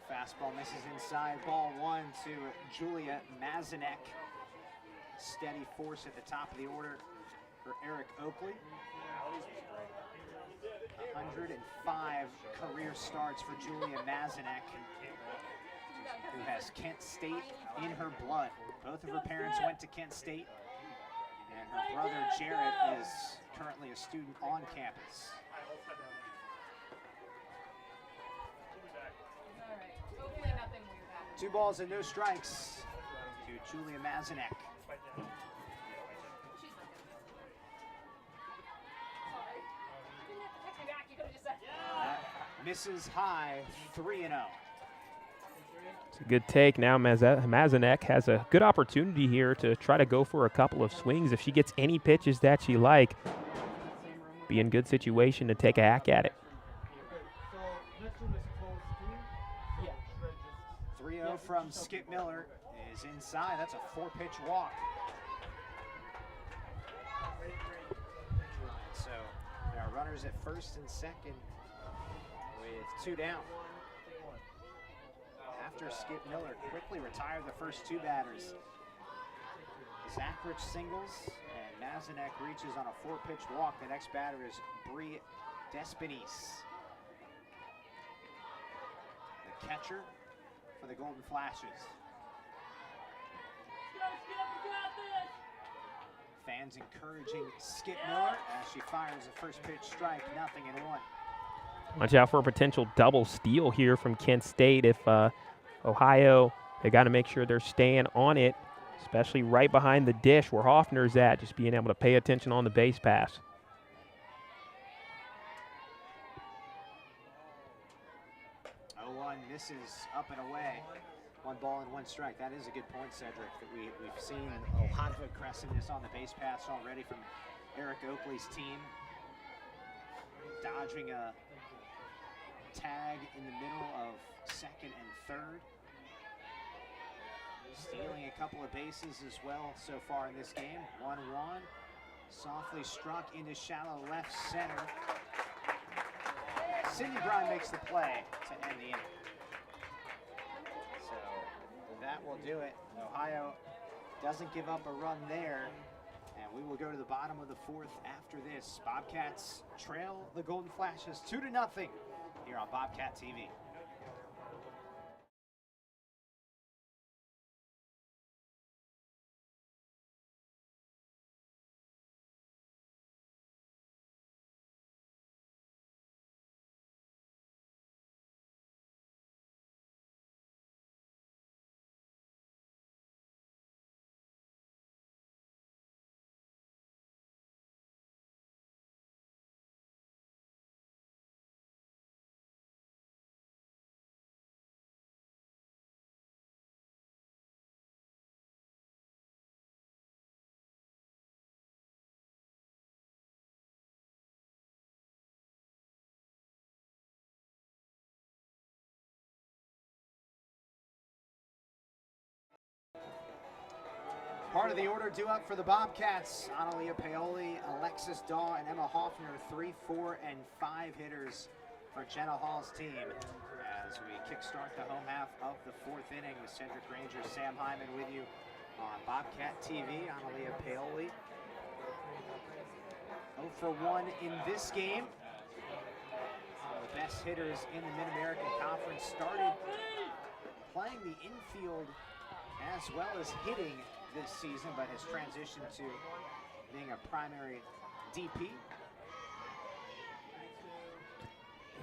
Fastball misses inside. Ball 1 to Julia Mazanek. Steady force at the top of the order for Eric Oakley. 105 career starts for Julia Mazanek, who has Kent State in her blood. Both of her parents went to Kent State, and her brother Jarrett is currently a student on campus. Hopefully nothing weird happens. 2 balls and no strikes to Julia Mazanek. Misses high, 3-0. It's a good take. Now Mazanek has a good opportunity here to try to go for a couple of swings. If she gets any pitches that she like, be in good situation to take a hack at it. 3-0 from Skip Miller is inside. That's a 4-pitch walk. So there are runners at first and second with 2 down. After Skip Miller quickly retired the first 2 batters, Zachrich singles and Mazanek reaches on a 4-pitch walk. The next batter is Bree Despinese, the catcher for the Golden Flashes. Fans encouraging Skip Miller as she fires a first pitch strike, 0-1. Watch out for a potential double steal here from Kent State. If Ohio, they got to make sure they're staying on it, especially right behind the dish where Hoffner's at, just being able to pay attention on the base pass. Misses up and away. 1 ball and 1 strike. That is a good point, Cedric, that we've seen a lot of aggressiveness on the base pass already from Eric Oakley's team. Dodging a tag in the middle of 2nd and 3rd. Stealing a couple of bases as well so far in this game. 1-1. Softly struck into shallow left center. Sidney Brown makes the play to end the inning. So that will do it. Ohio doesn't give up a run there. And we will go to the bottom of the 4th after this. Bobcats trail the Golden Flashes 2-0 here on Bobcat TV. Part of the order due up for the Bobcats: Analia Paoli, Alexis Daw, and Emma Hoffner, 3, 4, and 5 hitters for Jenna Hall's team. As we kickstart the home half of the 4th inning with Cedric Ranger, Sam Hyman with you on Bobcat TV. Analia Paoli 0 for 1 in this game. One of the best hitters in the Mid-American Conference. Started playing the infield as well as hitting this season, but has transitioned to being a primary DP.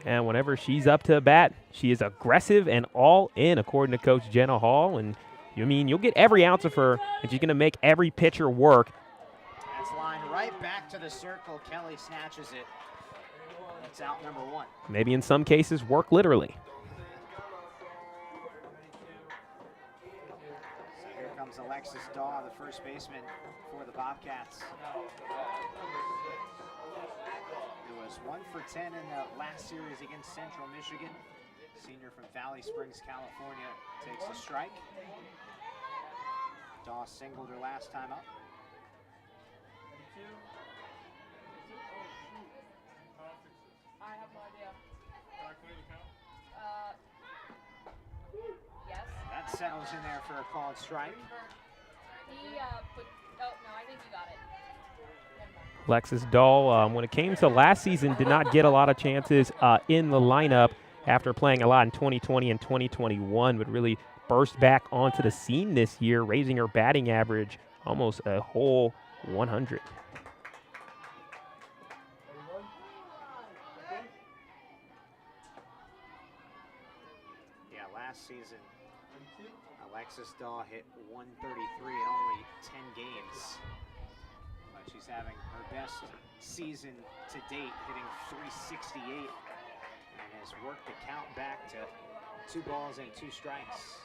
And whenever she's up to bat, she is aggressive and all in, according to Coach Jenna Hall. And you'll get every ounce of her, and she's going to make every pitcher work. That's lined right back to the circle. Kelly snatches it. It's out number 1. Maybe in some cases, work literally. Alexis Daw, the first baseman for the Bobcats. It was 1 for 10 in the last series against Central Michigan. Senior from Valley Springs, California, takes a strike. Daw singled her last time up. I have no idea. Yes. That settles in there for a called strike. He put. Oh no, I think you got it. Never mind. Alexis Dahl, when it came to last season, did not get a lot of chances in the lineup after playing a lot in 2020 and 2021, but really burst back onto the scene this year, raising her batting average almost a whole 100. Yeah, last season, Alexis Daw hit 133 in only 10 games. But she's having her best season to date, hitting 368, and has worked the count back to 2 balls and 2 strikes.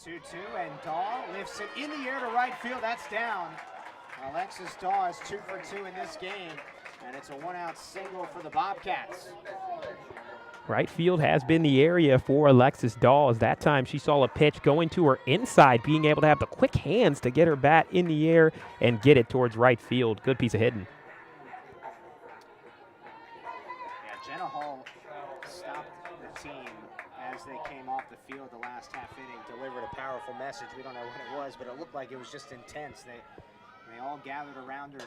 2-2, and Daw lifts it in the air to right field. That's down. Alexis Daw is 2 for 2 in this game, and it's a 1-out single for the Bobcats. Right field has been the area for Alexis Dahl, as that time she saw a pitch going to her inside, being able to have the quick hands to get her bat in the air and get it towards right field. Good piece of hitting. Yeah, Jenna Hall stopped the team as they came off the field the last half inning, delivered a powerful message. We don't know what it was, but it looked like it was just intense. They all gathered around her,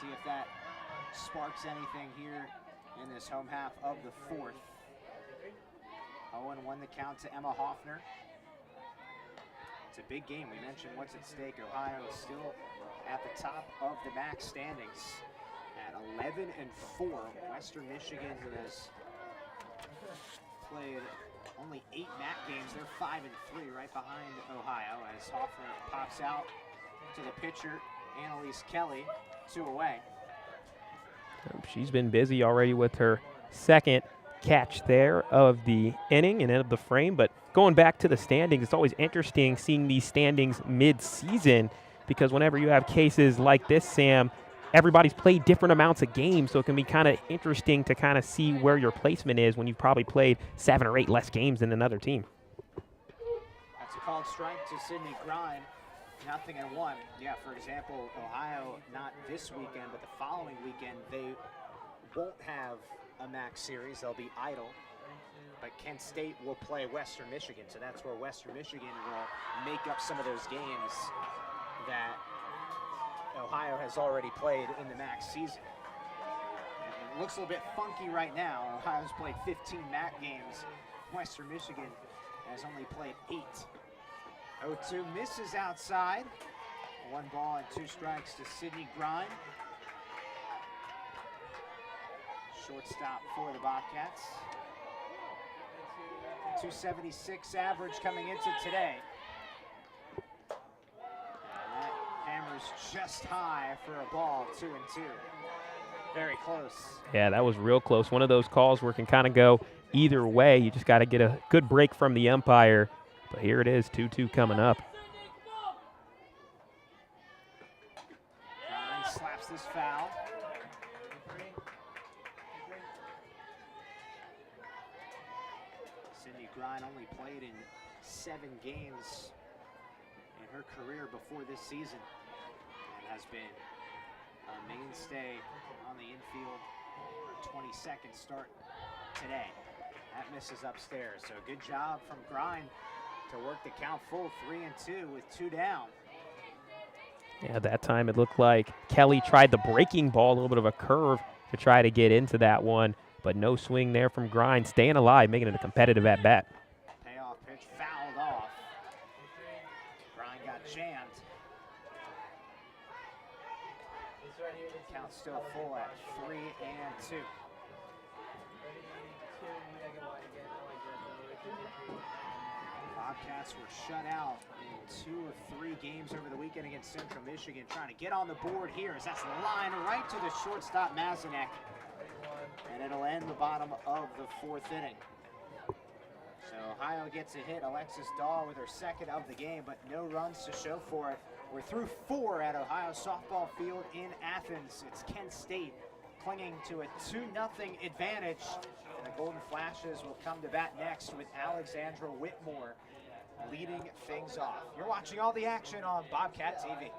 see if that sparks anything here in this home half of the 4th. Owen won the count to Emma Hoffner. It's a big game. We mentioned what's at stake. Ohio is still at the top of the MAC standings at 11-4. Western Michigan, who has played only 8 MAC games, they're 5-3, right behind Ohio, as Hoffner pops out to the pitcher, Annalise Kelly, 2 away. She's been busy already with her second catch there of the inning and of the frame. But going back to the standings, it's always interesting seeing these standings mid-season, because whenever you have cases like this, Sam, everybody's played different amounts of games, so it can be kind of interesting to kind of see where your placement is when you've probably played 7 or 8 less games than another team. That's a called strike to Sydney Grind. 0-1. Yeah, for example, Ohio, not this weekend, but the following weekend, they won't have a MAC series. They'll be idle. But Kent State will play Western Michigan, so that's where Western Michigan will make up some of those games that Ohio has already played in the MAC season. It looks a little bit funky right now. Ohio's played 15 MAC games. Western Michigan has only played 8. 0-2 misses outside. 1 ball and 2 strikes to Sydney Grind. Shortstop for the Bobcats. 276 average coming into today. And that hammer's just high for a ball, 2-2. Very close. Yeah, that was real close. One of those calls where it can kind of go either way. You just got to get a good break from the umpire. But here it is, 2-2 coming up. Grind slaps this foul. Sydney Grind only played in 7 games in her career before this season and has been a mainstay on the infield. Her 22nd start today. That misses upstairs, so good job from Grind to work the count full, 3-2 with 2 down. Yeah, that time it looked like Kelly tried the breaking ball, a little bit of a curve to try to get into that one, but no swing there from Grind, staying alive, making it a competitive at-bat. Payoff pitch fouled off. Grind got jammed. Count still full at 3-2. Bobcats were shut out in 2 of 3 games over the weekend against Central Michigan. Trying to get on the board here as that's line right to the shortstop Mazanek. And it'll end the bottom of the 4th inning. So Ohio gets a hit. Alexis Dahl with her 2nd of the game, but no runs to show for it. We're through 4 at Ohio softball field in Athens. It's Kent State clinging to a 2-0 advantage. And the Golden Flashes will come to bat next with Alexandra Whitmore leading things off. You're watching all the action on Bobcat TV.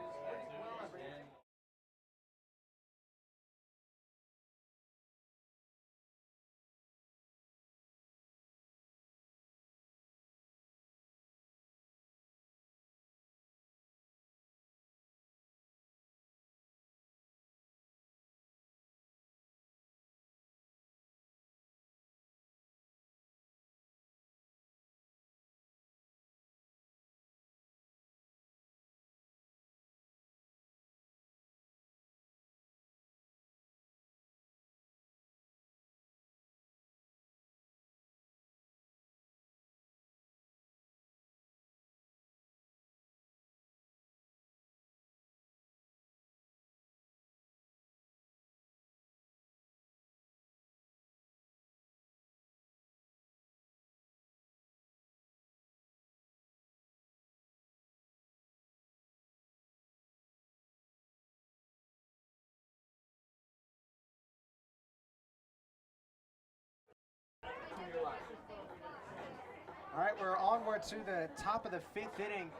All right, we're onward to the top of the 5th inning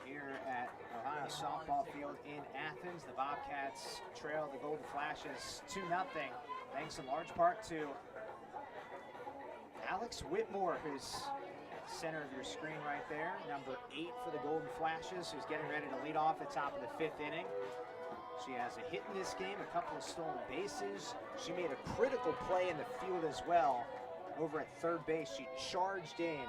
here at Ohio softball field in Athens. The Bobcats trail the Golden Flashes 2-0, thanks in large part to Alex Whitmore, who's center of your screen right there, number 8 for the Golden Flashes, who's getting ready to lead off the top of the 5th inning. She has a hit in this game, a couple of stolen bases. She made a critical play in the field as well. Over at third base, she charged in,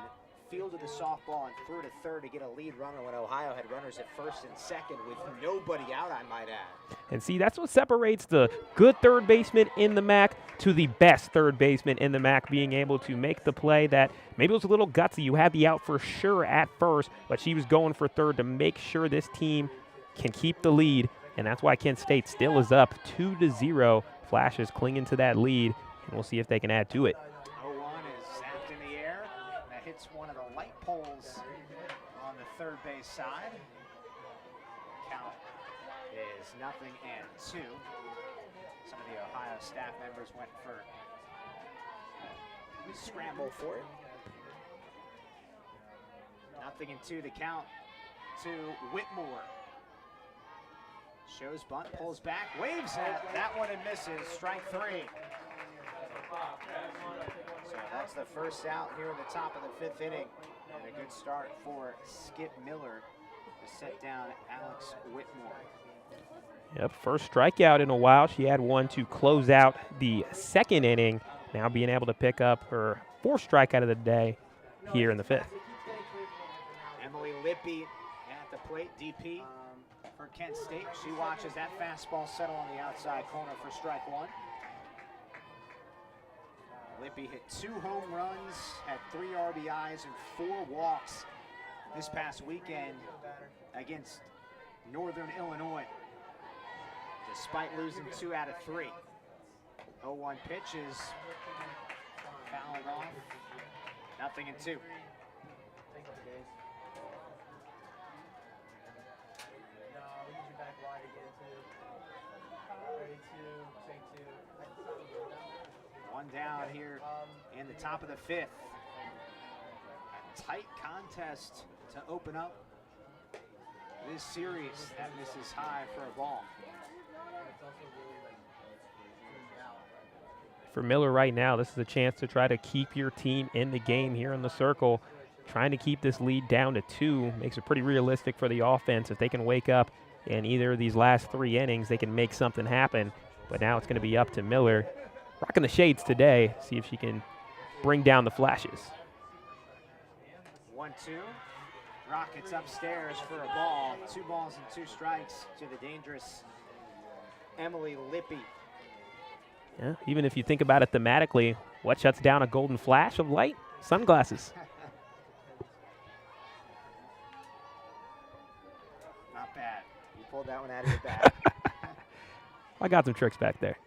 fielded the softball, and threw to third to get a lead runner when Ohio had runners at first and second with nobody out, I might add. And see, that's what separates the good third baseman in the MAC to the best third baseman in the MAC, being able to make the play that maybe was a little gutsy. You had the out for sure at first, but she was going for third to make sure this team can keep the lead, and that's why Kent State still is up 2-0. Flashes clinging to that lead, and we'll see if they can add to it. 0-1 is zapped in the air. That hits one of the light poles on the third base side. Count is 0-2. Some of the Ohio staff members went for a scramble for it. 0-2 the count to Whitmore. Shows bunt, pulls back, waves at that one and misses. Strike 3. So that's the first out here in the top of the 5th inning. And a good start for Skip Miller to set down Alex Whitmore. Yep, first strikeout in a while. She had one to close out the 2nd inning. Now being able to pick up her 4th strikeout of the day here in the 5th. Emily Lippy at the plate, DP for Kent State. She watches that fastball settle on the outside corner for strike 1. Lippy hit 2 home runs, had 3 RBIs and 4 walks this past weekend against Northern Illinois, despite losing 2 out of 3. 0-1 pitch is fouled off. 0-2. One down here in the top of the 5th. A tight contest to open up this series. That misses high for a ball. For Miller right now, this is a chance to try to keep your team in the game here in the circle. Trying to keep this lead down to 2 makes it pretty realistic for the offense. If they can wake up in either of these last 3 innings, they can make something happen. But now it's going to be up to Miller. Rocking the shades today, see if she can bring down the Flashes. 1-2. Rockets upstairs for a ball. 2 balls and 2 strikes to the dangerous Emily Lippy. Yeah, even if you think about it thematically, what shuts down a golden flash of light? Sunglasses. Not bad. You pulled that one out of your bag. I got some tricks back there.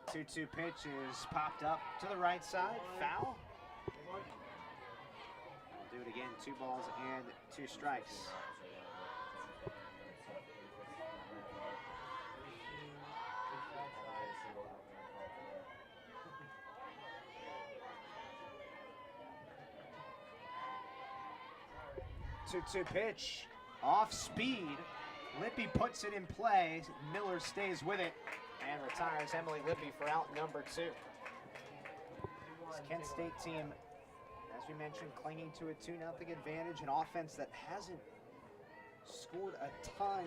2-2 pitch is popped up to the right side. Foul. We'll do it again. 2 balls and 2 strikes. Two-two pitch, off speed. Lippy puts it in play. Miller stays with it and retires Emily Lippy for out number 2. This Kent State team, as we mentioned, clinging to a 2-0 advantage, an offense that hasn't scored a ton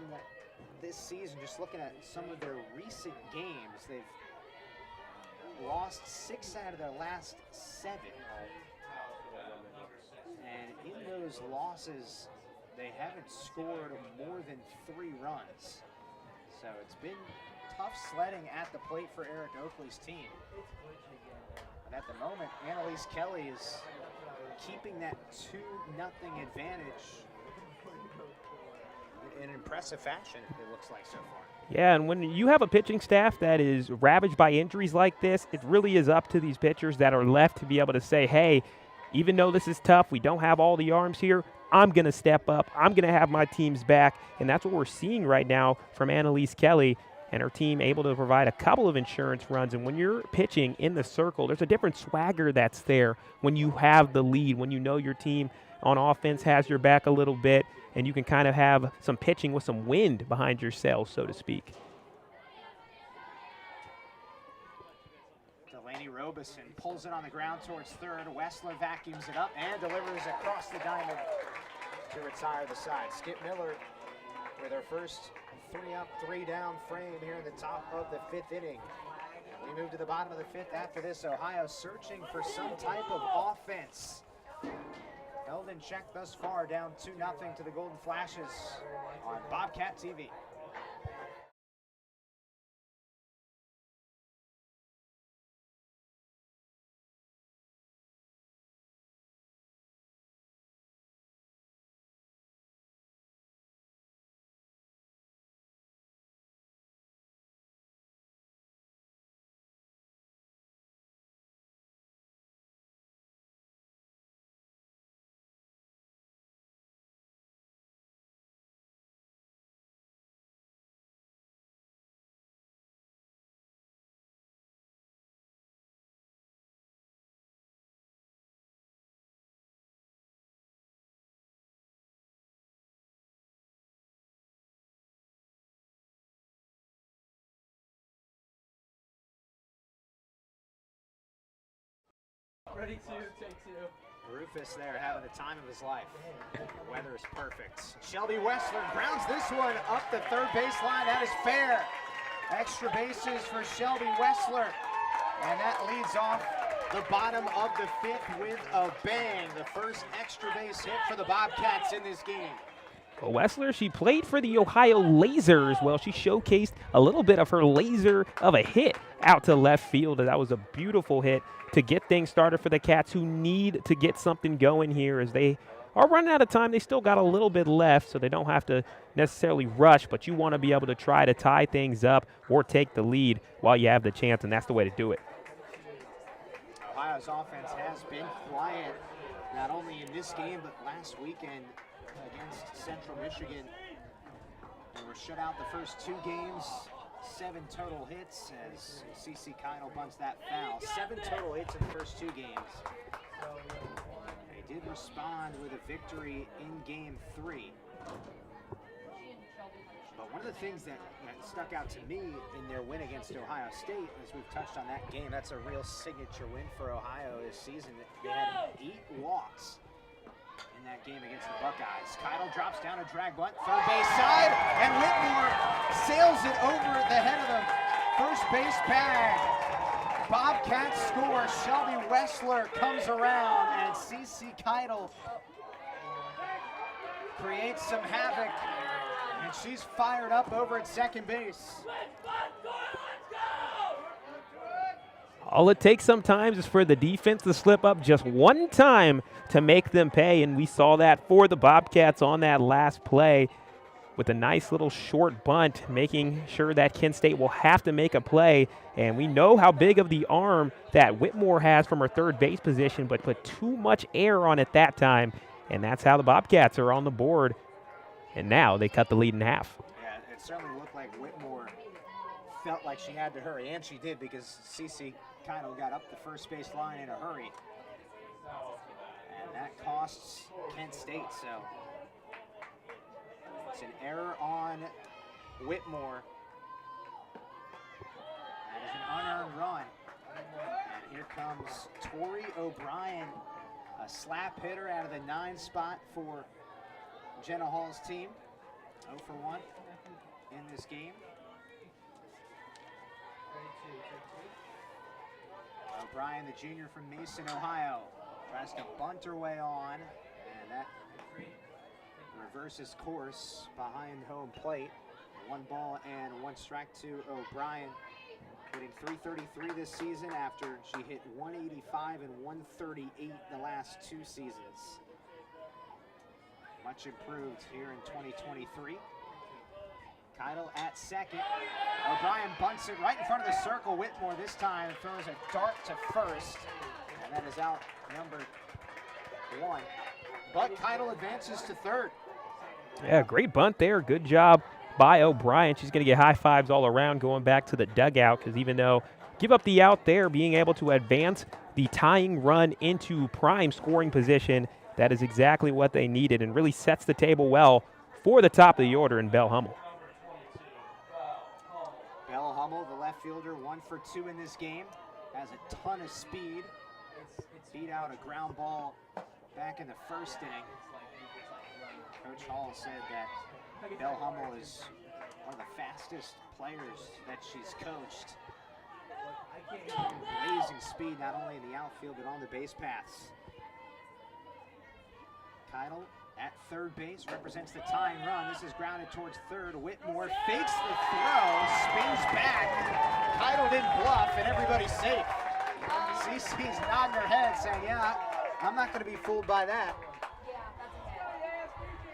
this season. Just looking at some of their recent games, they've lost 6 out of their last 7. And in those losses, they haven't scored more than 3 runs. So it's been tough sledding at the plate for Eric Oakley's team. But at the moment, Annalise Kelly is keeping that 2-0 advantage in impressive fashion, it looks like so far. Yeah, and when you have a pitching staff that is ravaged by injuries like this, it really is up to these pitchers that are left to be able to say, hey, even though this is tough, we don't have all the arms here, I'm going to step up. I'm going to have my team's back. And that's what we're seeing right now from Annalise Kelly and her team, able to provide a couple of insurance runs. And when you're pitching in the circle, there's a different swagger that's there when you have the lead, when you know your team on offense has your back a little bit, and you can kind of have some pitching with some wind behind yourself, so to speak. Robeson pulls it on the ground towards third. Wessler vacuums it up and delivers across the diamond to retire the side. Skip Miller with her first 3-up, 3-down frame here in the top of the 5th inning. We move to the bottom of the 5th after this. Ohio searching for some type of offense. Held in check thus far, down 2-0 to the Golden Flashes on Bobcat TV. Ready to take two. Rufus there having the time of his life. The weather is perfect. Shelby Wessler grounds this one up the third baseline. That is fair. Extra bases for Shelby Wessler. And that leads off the bottom of the fifth with a bang. The first extra base hit for the Bobcats in this game. Well, Wessler, she played for the Ohio Lasers. Well, she showcased a little bit of her laser of a hit out to left field. And that was a beautiful hit to get things started for the Cats, who need to get something going here as they are running out of time. They still got a little bit left, so they don't have to necessarily rush, but you want to be able to try to tie things up or take the lead while you have the chance, and that's the way to do it. Ohio's offense has been quiet, not only in this game, but last weekend against Central Michigan. They were shut out the first two games. 7 total hits as CC Keitel bunts that foul. 7 total hits in the first 2 games. They did respond with a victory in game 3. But one of the things that stuck out to me in their win against Ohio State, as we've touched on that game, that's a real signature win for Ohio this season. They had 8 walks in that game against the Buckeyes. Keitel drops down a drag bunt, third base side, and Whitmore sails it over the head of the first base bag. Bobcats score. Shelby Wessler comes around, and CC Keitel creates some havoc, and she's fired up over at second base. All it takes sometimes is for the defense to slip up just one time to make them pay, and we saw that for the Bobcats on that last play with a nice little short bunt, making sure that Kent State will have to make a play. And we know how big of the arm that Whitmore has from her third base position, but put too much air on it that time, and that's how the Bobcats are on the board. And now they cut the lead in half. Yeah, it certainly looked like Whitmore felt like she had to hurry, and she did, because CC Keitel got up the first base line in a hurry. And that costs Kent State, so it's an error on Whitmore. That is an unearned run. And here comes Tori O'Brien, a slap hitter out of the 9 spot for Jenna Hall's team. 0 for 1 in this game. O'Brien, the junior from Mason, Ohio, tries to bunt her way on, and that reverses course behind home plate. 1 ball and 1 strike to O'Brien, hitting .333 this season after she hit .185 and .138 the last 2 seasons. Much improved here in 2023. Keitel at second. O'Brien bunts it right in front of the circle. Whitmore this time throws a dart to first, and that is out number 1. But Keitel advances to third. Yeah, great bunt there. Good job by O'Brien. She's going to get high fives all around going back to the dugout, because even though give up the out there, being able to advance the tying run into prime scoring position, that is exactly what they needed and really sets the table well for the top of the order in Belle Hummel. Belle Hummel, the left fielder, 1 for 2 in this game, has a ton of speed. Beat out a ground ball back in the first inning. Coach Hall said that Belle Hummel is one of the fastest players that she's coached. Blazing speed not only in the outfield but on the base paths. Keitel at third base represents the tying run. This is grounded towards third. Whitmore fakes the throw, spins back. Keitel didn't bluff, and everybody's safe. CC's nodding her head, saying, yeah, I'm not going to be fooled by that.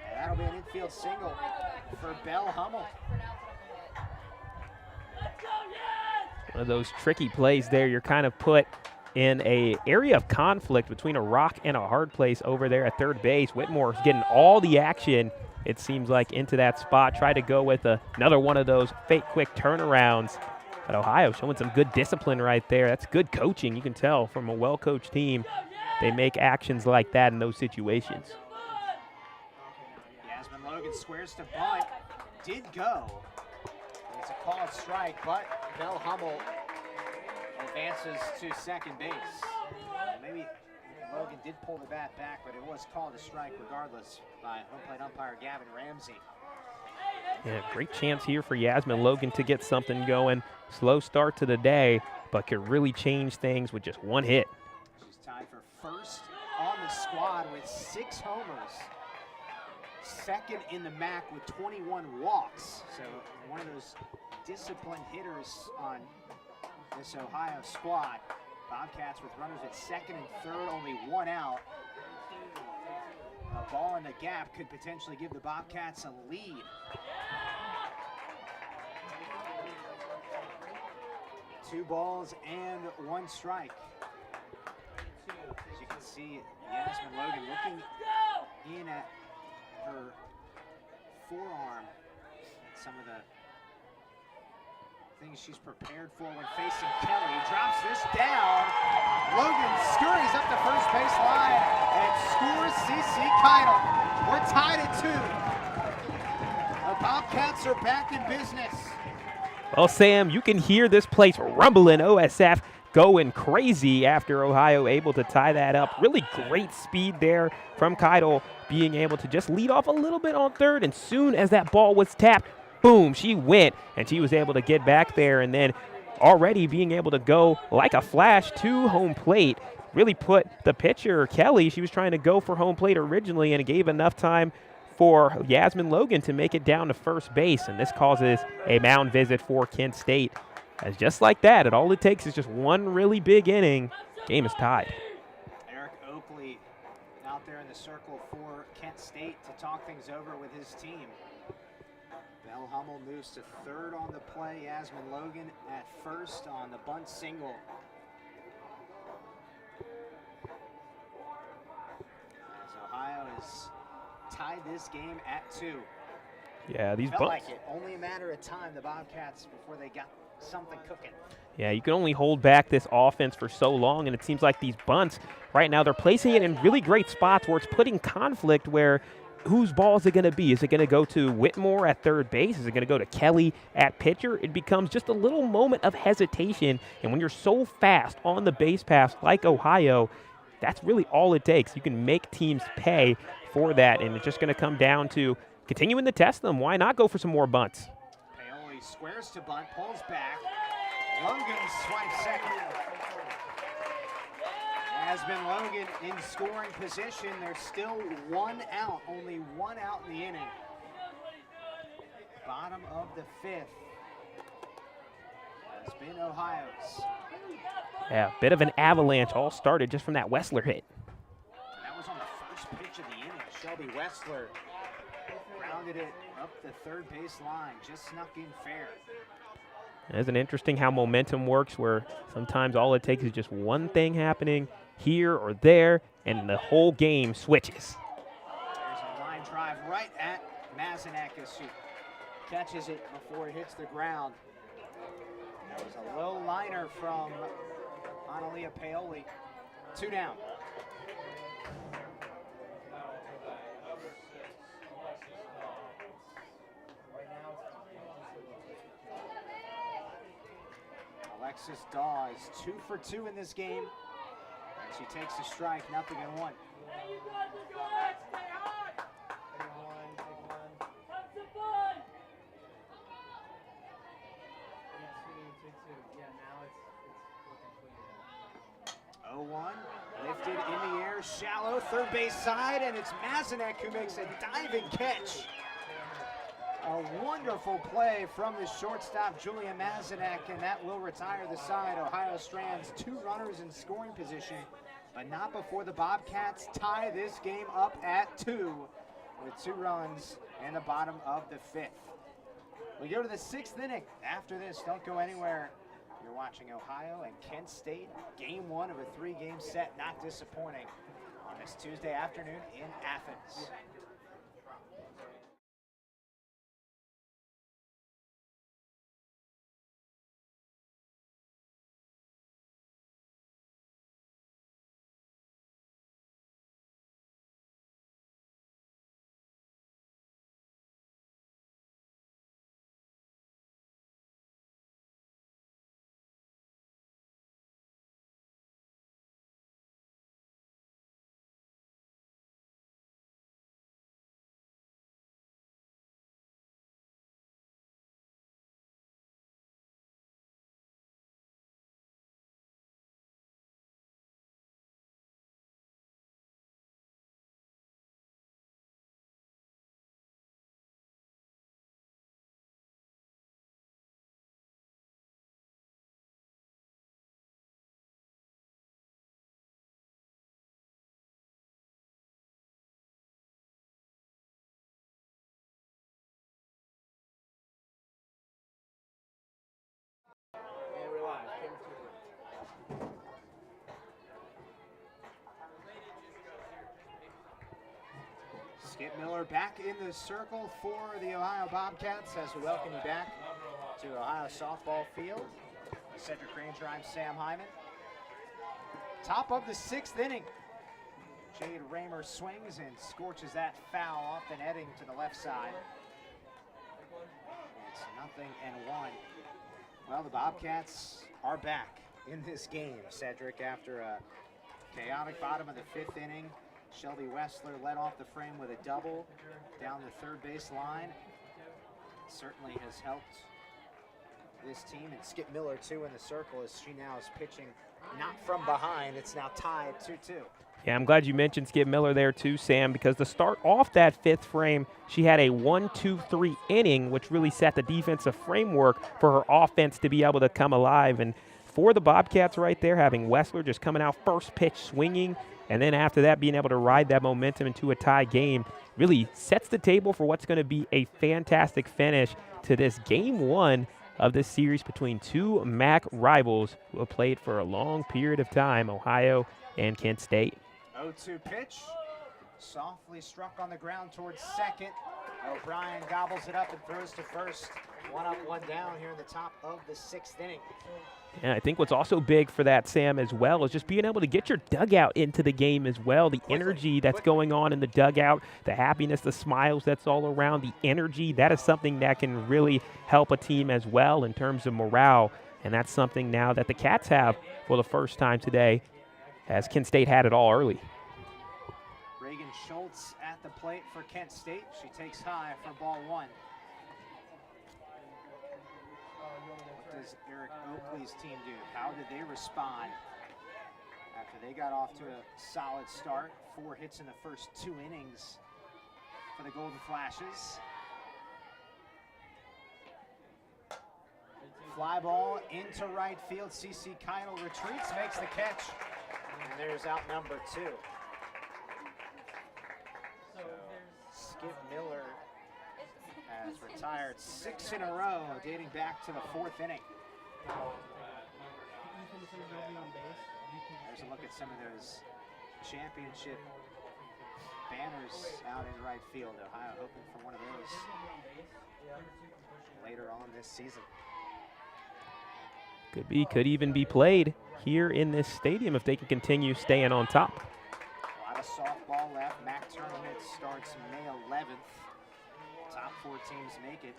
And that'll be an infield single for Belle Hummel. One of those tricky plays there. You're kind of put in a area of conflict between a rock and a hard place over there at third base. Whitmore's getting all the action, it seems like, into that spot. Try to go with another one of those fake quick turnarounds. But Ohio showing some good discipline right there. That's good coaching. You can tell from a well-coached team, they make actions like that in those situations. Yasmin Logan squares to bunt. Did go. It's a called strike, but Belle Hummel advances to second base. maybe Logan did pull the bat back, but it was called a strike regardless by home plate umpire Gavin Ramsey. Yeah, great chance here for Yasmin Logan to get something going. Slow start to the day, but could really change things with just one hit. She's tied for first on the squad with 6 homers. Second in the MAC with 21 walks. So one of those disciplined hitters on this Ohio squad. Bobcats with runners at second and third, only 1 out. A ball in the gap could potentially give the Bobcats a lead. Two balls and 1 strike. As you can see, Yasmin Logan looking in at her forearm. Some of the things she's prepared for when facing Kelly. Drops this down. Logan scurries up the first base line and scores CC Keitel. We're tied at 2. The Bobcats are back in business. Well, Sam, you can hear this place rumbling. OSF going crazy after Ohio able to tie that up. Really great speed there from Keitel, being able to just lead off a little bit on third, and soon as that ball was tapped, boom, she went, and she was able to get back there, and then already being able to go like a flash to home plate. Really put the pitcher, Kelly, she was trying to go for home plate originally, and it gave enough time for Yasmin Logan to make it down to first base, and this causes a mound visit for Kent State. As just like that, all it takes is just one really big inning, game is tied. Eric Oakley out there in the circle for Kent State to talk things over with his team. Bell Hummel moves to third on the play. Yasmin Logan at first on the bunt single. As Ohio is tied this game at 2. Yeah, these Felt bunts. like it. Only a matter of time, the Bobcats, before they got something cooking. Yeah, you can only hold back this offense for so long, and it seems like these bunts right now, they're placing it in really great spots where it's putting conflict where whose ball is it going to be? Is it going to go to Whitmore at third base? Is it going to go to Kelly at pitcher? It becomes just a little moment of hesitation, and when you're so fast on the base paths like Ohio, that's really all it takes. You can make teams pay for that, and it's just going to come down to continuing to test them. Why not go for some more bunts? Paoli squares to bunt, pulls back. Logan swipes second. Yasmin Logan in scoring position. There's still 1 out, only 1 out in the inning. Bottom of the 5th has been Ohio's. Yeah, bit of an avalanche all started just from that Wessler hit. That was on the first pitch of the inning. Shelby Wessler grounded it up the third base line, just snuck in fair. Isn't it interesting how momentum works, where sometimes all it takes is just one thing happening here or there, and the whole game switches. There's a line drive right at Mazinek as she catches it before it hits the ground. That was a low liner from Analia Paoli. 2 down. Alexis Daw is 2 for 2 in this game. And she takes a strike, 0-1. Oh, 1 lifted in the air, shallow, third base side, and it's Mazinek who makes a diving catch. A wonderful play from the shortstop, Julia Mazinek, and that will retire the side. Ohio strands 2 runners in scoring position, but not before the Bobcats tie this game up at 2 with 2 runs in the bottom of the 5th. We go to the 6th inning. After this, don't go anywhere. You're watching Ohio and Kent State, game 1 of a 3-game set, not disappointing, on this Tuesday afternoon in Athens. Skip Miller back in the circle for the Ohio Bobcats as we welcome you back to Ohio softball field. Cedric Granger, I'm Sam Hyman. Top of the 6th inning. Jade Raymer swings and scorches that foul off the netting to the left side. It's 0-1. Well, the Bobcats are back in this game, Cedric, after a chaotic bottom of the 5th inning. Shelby Wessler led off the frame with a double down the third base line. Certainly has helped this team, and Skip Miller too in the circle as she now is pitching not from behind. It's now tied 2-2. Yeah, I'm glad you mentioned Skip Miller there too, Sam, because to start off that 5th frame, she had a 1-2-3 inning, which really set the defensive framework for her offense to be able to come alive. And for the Bobcats right there, having Wessler just coming out first pitch swinging, and then after that being able to ride that momentum into a tie game, really sets the table for what's going to be a fantastic finish to this Game 1 of this series between two MAC rivals who have played for a long period of time, Ohio and Kent State. 0-2 pitch, softly struck on the ground towards second. O'Brien gobbles it up and throws to first. 1 up, 1 down here in the top of the 6th inning. Yeah, I think what's also big for that, Sam, as well, is just being able to get your dugout into the game as well. The energy that's going on in the dugout, the happiness, the smiles that's all around, the energy, that is something that can really help a team as well in terms of morale. And that's something now that the Cats have for the first time today, as Kent State had it all early. Reagan Schultz at the plate for Kent State. She takes high for ball 1. What does Eric Oakley's team do? How did they respond after they got off to a solid start? 4 hits in the first 2 innings for the Golden Flashes. Fly ball into right field. CeCe Keitel retreats, makes the catch, and there's out number 2. So Skip Miller has retired 6 in a row, dating back to the 4th inning. There's a look at some of those championship banners out in right field. Ohio hoping for one of those later on this season. Could be, could even be played here in this stadium if they can continue staying on top. A lot of softball left. MAC tournament starts May 11th. Top 4 teams make it.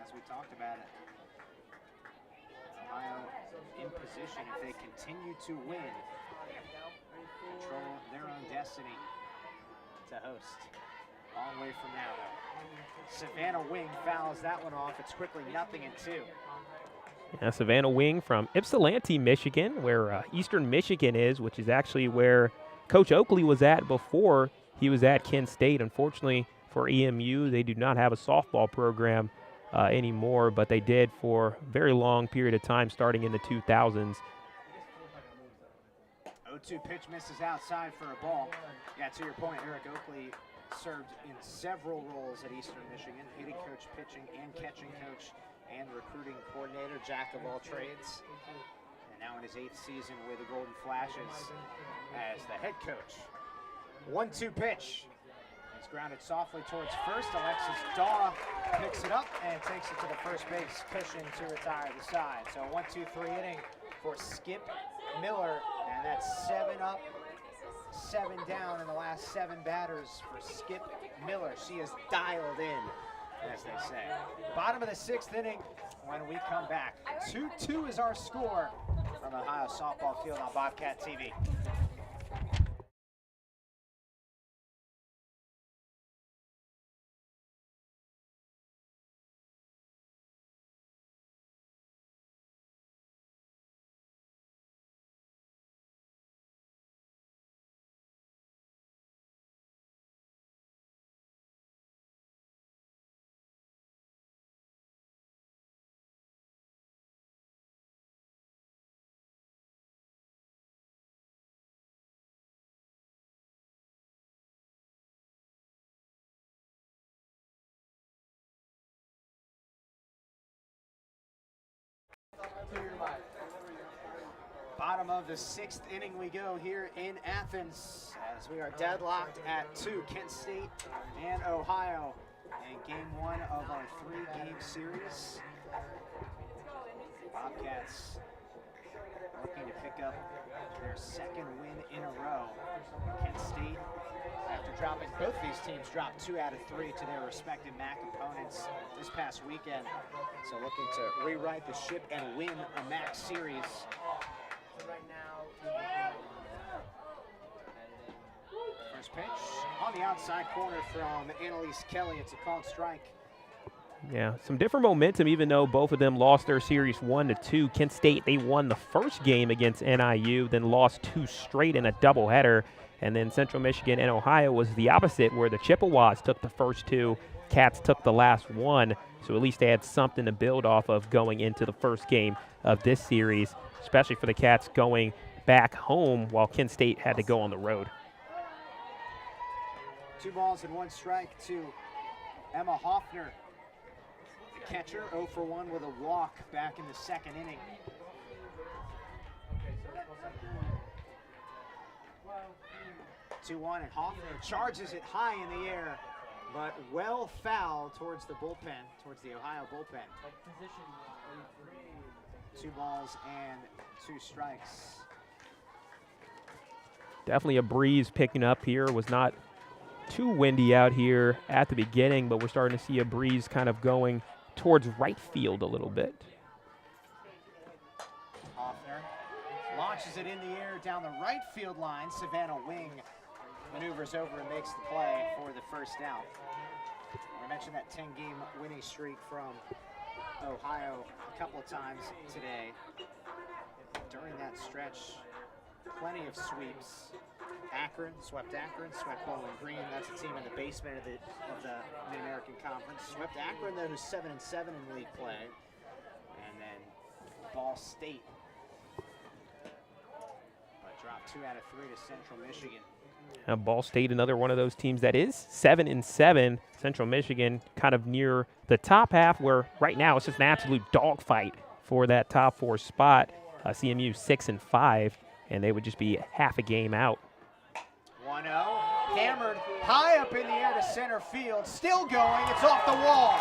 As we talked about it, Ohio in position if they continue to win, control their own destiny to host. Long way from now, though. Savannah Wing fouls that one off. It's quickly 0-2. Yeah, Savannah Wing from Ypsilanti, Michigan, where Eastern Michigan is, which is actually where Coach Oakley was at before he was at Kent State. Unfortunately for EMU, they do not have a softball program anymore, but they did for a very long period of time starting in the 2000s. 0-2 pitch misses outside for a ball. Yeah, to your point, Eric Oakley served in several roles at Eastern Michigan, hitting coach, pitching and catching coach, and recruiting coordinator, jack of all trades. And now in his 8th season with the Golden Flashes as the head coach. 1-2 pitch. It's grounded softly towards first. Alexis Daw picks it up and takes it to the first base cushion to retire the side. So 1-2-3 inning for Skip Miller, and that's 7 up, 7 down in the last 7 batters for Skip Miller. She is dialed in, as they say. Bottom of the 6th inning when we come back. 2-2 is our score from Ohio softball field on Bobcat TV. Bottom of the 6th inning we go here in Athens as we are deadlocked at 2, Kent State and Ohio in game 1 of our 3-game series. Bobcats looking to pick up their 2nd win in a row. Kent State, after dropping, both these teams dropped 2 out of 3 to their respective MAC opponents this past weekend. So looking to rewrite the ship and win a MAC series. First pitch on the outside corner from Annalise Kelly. It's a called strike. Yeah, some different momentum, even though both of them lost their series 1-2. Kent State, they won the first game against NIU, then lost 2 straight in a doubleheader. And then Central Michigan and Ohio was the opposite, where the Chippewas took the first 2, Cats took the last 1. So at least they had something to build off of going into the first game of this series, especially for the Cats going back home while Kent State had to go on the road. 2 balls and 1 strike to Emma Hoffner. The catcher 0 for 1 with a walk back in the 2nd inning. Two-one, and Hoffner charges it high in the air, but well fouled towards the bullpen, towards the Ohio bullpen. 2 balls and 2 strikes. Definitely a breeze picking up here. It was not too windy out here at the beginning, but we're starting to see a breeze kind of going towards right field a little bit. Hoffner launches it in the air down the right field line. Savannah Wing maneuvers over and makes the play for the first out. I mentioned that 10-game winning streak from Ohio a couple of times today. During that stretch, plenty of sweeps. Akron, swept Bowling Green. That's a team in the basement of the Mid-American Conference. Swept Akron, though, who's 7-7 in league play. And then Ball State. But dropped 2 out of 3 to Central Michigan. Ball State, another one of those teams that is 7-7. Central Michigan kind of near the top half, where right now it's just an absolute dogfight for that top 4 spot. CMU 6-5, and they would just be half a game out. 1-0, hammered high up in the air to center field, still going, it's off the wall.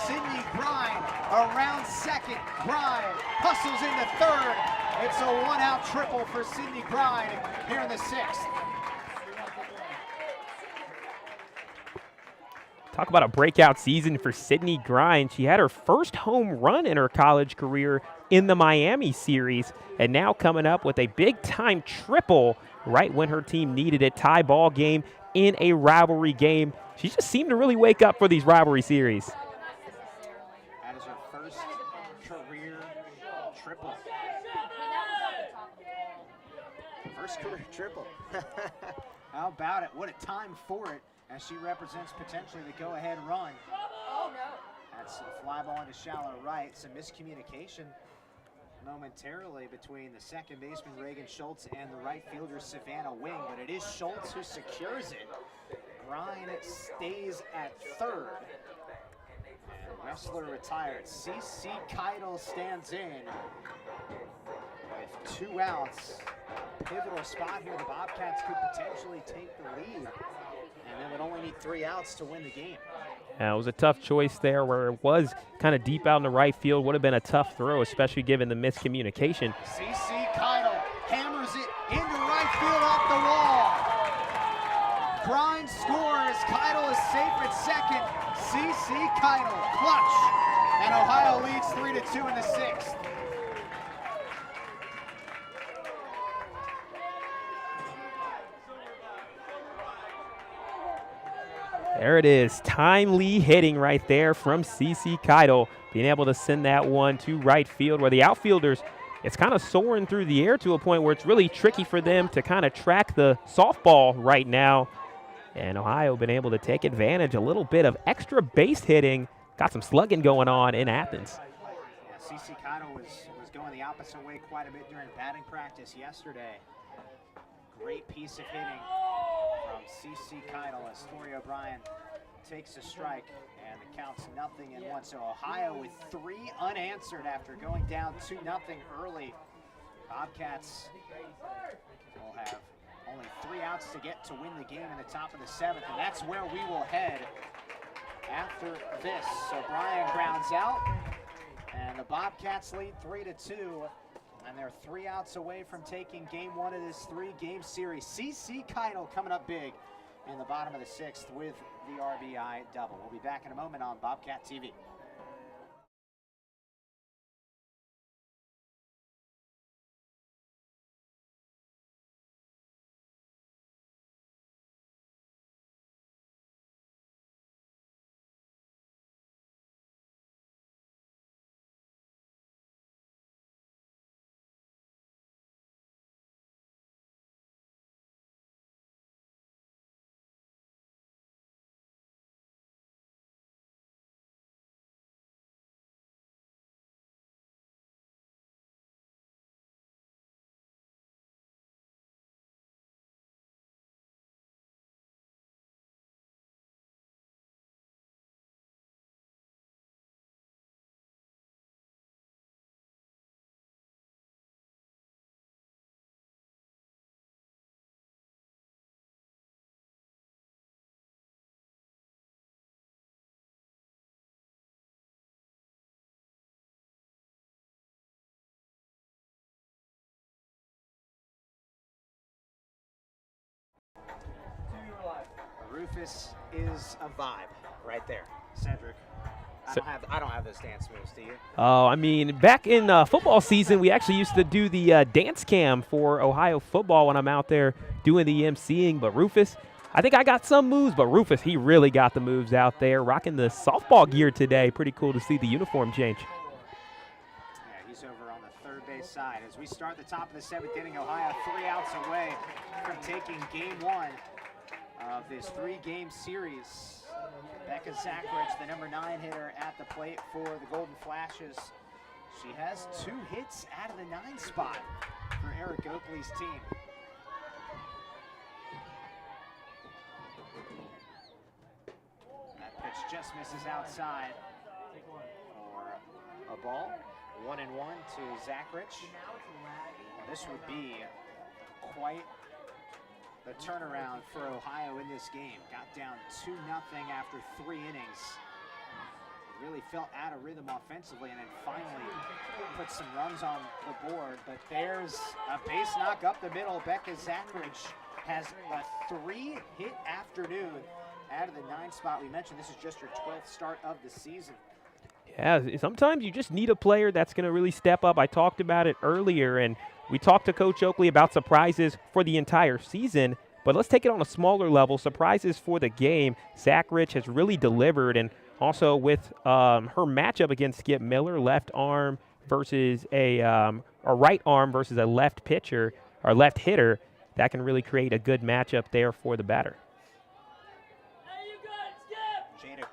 Sydney Brine around second, Brine hustles into third. It's a 1-out triple for Sydney Brine here in the 6th. Talk about a breakout season for Sydney Grind. She had her first home run in her college career in the Miami series, and now coming up with a big-time triple right when her team needed it. Tie ball game in a rivalry game. She just seemed to really wake up for these rivalry series. That is her first career triple. First career triple. How about it? What a time for it, as she represents potentially the go-ahead run. Oh, no. That's a fly ball into shallow right. Some miscommunication momentarily between the second baseman Reagan Schultz and the right fielder Savannah Wing, but it is Schultz who secures it. Brine stays at third. And Wrestler retired. CC Keidel stands in with 2 outs. Pivotal spot here. The Bobcats could potentially take the lead, and they would only need 3 outs to win the game. It was a tough choice there, where it was kind of deep out in the right field. Would have been a tough throw, especially given the miscommunication. CC Keidel hammers it into right field off the wall. Brine scores. Keidel is safe at second. CC Keidel clutch. And Ohio leads 3-2 in the 6th. There it is, timely hitting right there from CC Keidel, being able to send that one to right field, where the outfielders, it's kind of soaring through the air to a point where it's really tricky for them to kind of track the softball right now. And Ohio been able to take advantage, a little bit of extra base hitting, got some slugging going on in Athens. Yeah, CC Keidel was going the opposite way quite a bit during batting practice yesterday. Great piece of hitting from CC Keidel as Tori O'Brien takes a strike, and the count's 0-1. So Ohio with 3 unanswered after going down 2-0 early Bobcats will have only 3 outs to get to win the game in the top of the 7th, and that's where we will head after this. So Brian grounds out, and the Bobcats lead 3-2, and they're 3 outs away from taking game 1 of this 3-game series. CC Keitel coming up big in the bottom of the 6th with the RBI double. We'll be back in a moment on Bobcat TV. Rufus is a vibe right there. Cedric, I don't have those dance moves, do you? Oh, I mean, back in football season, we actually used to do the dance cam for Ohio football when I'm out there doing the emceeing. But Rufus, I think I got some moves, but Rufus, he really got the moves out there, rocking the softball gear today. Pretty cool to see the uniform change. Yeah, he's over on the third base side. As we start the top of the 7th inning, Ohio 3 outs away from taking game 1 of this 3-game series. Becca Zachridge, the number 9 hitter at the plate for the Golden Flashes. She has 2 hits out of the 9 spot for Eric Oakley's team. That pitch just misses outside for a ball. 1-1 to Zachridge. Well, this would be quite the turnaround for Ohio in this game. Got down 2-0 after 3 innings. Really felt out of rhythm offensively, and then finally put some runs on the board. But there's a base knock up the middle. Becca Zachridge has a 3-hit afternoon out of the 9 spot. We mentioned this is just her 12th start of the season. Yeah, sometimes you just need a player that's going to really step up. I talked about it earlier, and we talked to Coach Oakley about surprises for the entire season, but let's take it on a smaller level. Surprises for the game. Zachridge has really delivered, and also with her matchup against Skip Miller, left arm versus a right arm versus a left pitcher or left hitter, that can really create a good matchup there for the batter. Jada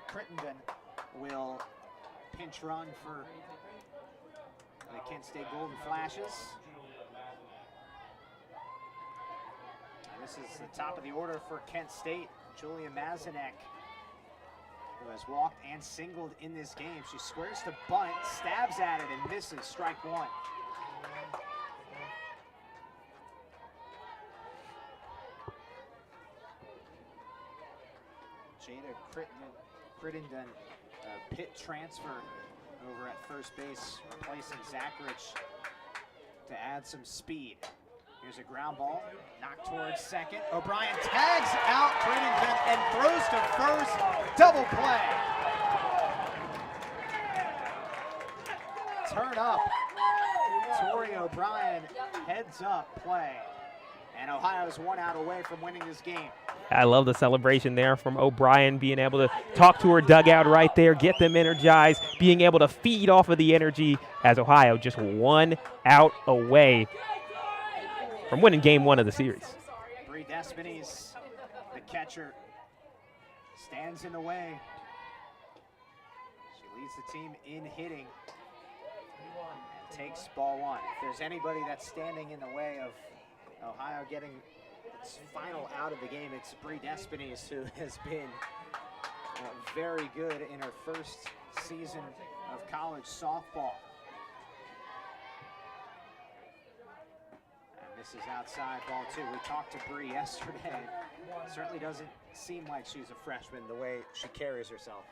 Crittenden will pinch run for the Kent State Golden Flashes. And this is the top of the order for Kent State. Julia Mazanek, who has walked and singled in this game. She squares to bunt, stabs at it, and misses. Strike 1. Jada Crittenden, pit transfer over at first base, replacing Zachridge to add some speed. Here's a ground ball, knocked towards second. O'Brien tags out Crittenden and throws to first. Double play. Turn up. Tori O'Brien heads up play. And Ohio's 1 out away from winning this game. I love the celebration there from O'Brien, being able to talk to her dugout right there, get them energized, being able to feed off of the energy as Ohio just 1 out away from winning game 1 of the series. Bree Despines, the catcher, stands in the way. She leads the team in hitting and takes ball 1. If there's anybody that's standing in the way of Ohio getting its final out of the game, it's Bree Despines, who has been very good in her first season of college softball. Misses outside ball 2. We talked to Bree yesterday. Certainly doesn't seem like she's a freshman the way she carries herself.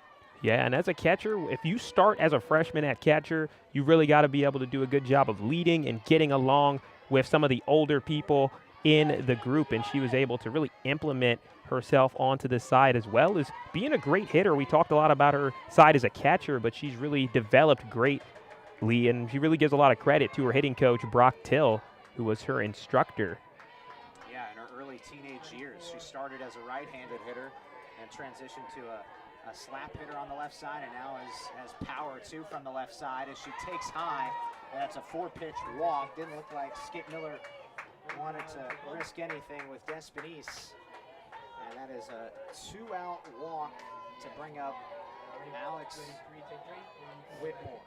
Yeah, and as a catcher, if you start as a freshman at catcher, you really got to be able to do a good job of leading and getting along with some of the older people in the group, and she was able to really implement herself onto the side as well as being a great hitter. We talked a lot about her side as a catcher, but she's really developed greatly, and she really gives a lot of credit to her hitting coach, Brock Till, who was her instructor. Yeah, in her early teenage years, she started as a right-handed hitter and transitioned to a slap hitter on the left side, and now has power too from the left side as she takes high. And that's a 4-pitch walk. Didn't look like Skip Miller wanted to risk anything with Despinese. And that is a 2-out walk to bring up Alex Whitmore.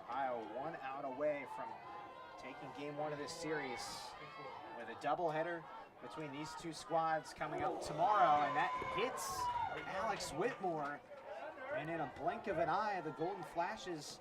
Ohio 1 out away from taking game 1 of this series with a doubleheader between these two squads coming up tomorrow, and that hits Alex Whitmore. And in a blink of an eye, the Golden Flashes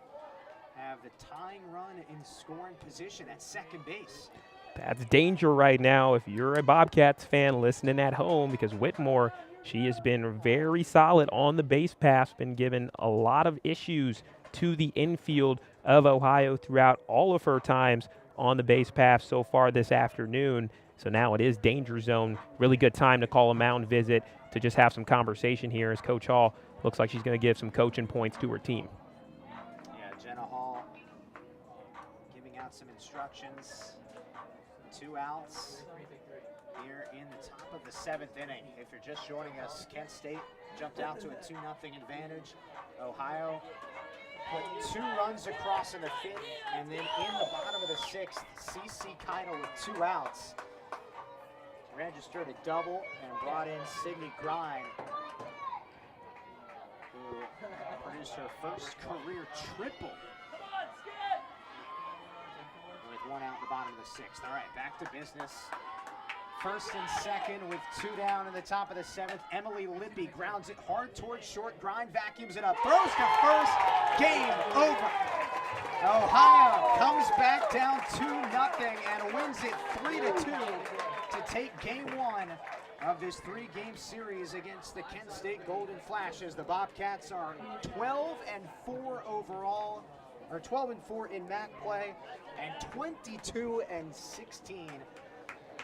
have the tying run in scoring position at second base. That's danger right now if you're a Bobcats fan listening at home, because Whitmore, she has been very solid on the base pass, been given a lot of issues to the infield of Ohio throughout all of her times on the base path so far this afternoon. So now it is danger zone. Really good time to call a mound visit to just have some conversation here as Coach Hall looks like she's going to give some coaching points to her team. Yeah, Jenna Hall giving out some instructions. 2 outs here in the top of the 7th inning. If you're just joining us, Kent State jumped out to a 2-0 advantage. Ohio put 2 runs across in the 5th, and then in the bottom of the 6th, C.C. Keitel with 2 outs registered a double and brought in Sydney Grine, who produced her first career triple with 1 out in the bottom of the 6th. All right, back to business. First and second with 2 down in the top of the 7th. Emily Lippy grounds it hard towards short. Grind vacuums it up. Throws to first. Game over. Ohio comes back down 2-0 and wins it 3-2 to take game 1 of this 3-game series against the Kent State Golden Flashes. The Bobcats are 12-4 overall, or 12-4 in MAC play, and 22-16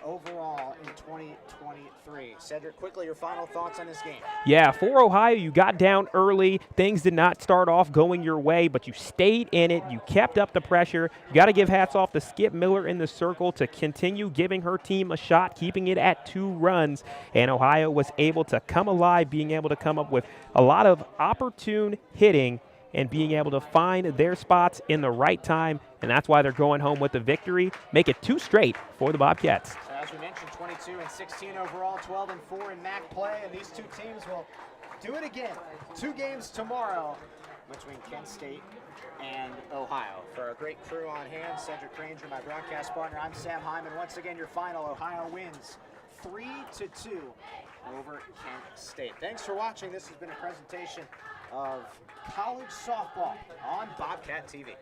overall in 2023. Cedric, quickly your final thoughts on this game. Yeah, for Ohio, you got down early. Things did not start off going your way, but you stayed in it. You kept up the pressure. You got to give hats off to Skip Miller in the circle to continue giving her team a shot, keeping it at 2 runs. And Ohio was able to come alive, being able to come up with a lot of opportune hitting and being able to find their spots in the right time. And that's why they're going home with the victory. Make it 2 straight for the Bobcats. So as we mentioned, 22-16 overall, 12-4 in MAC play, and these 2 teams will do it again. 2 games tomorrow between Kent State and Ohio. For a great crew on hand, Cedric Ranger, my broadcast partner, I'm Sam Hyman. Once again, your final, Ohio wins 3-2 over Kent State. Thanks for watching. This has been a presentation of college softball on Bobcat TV.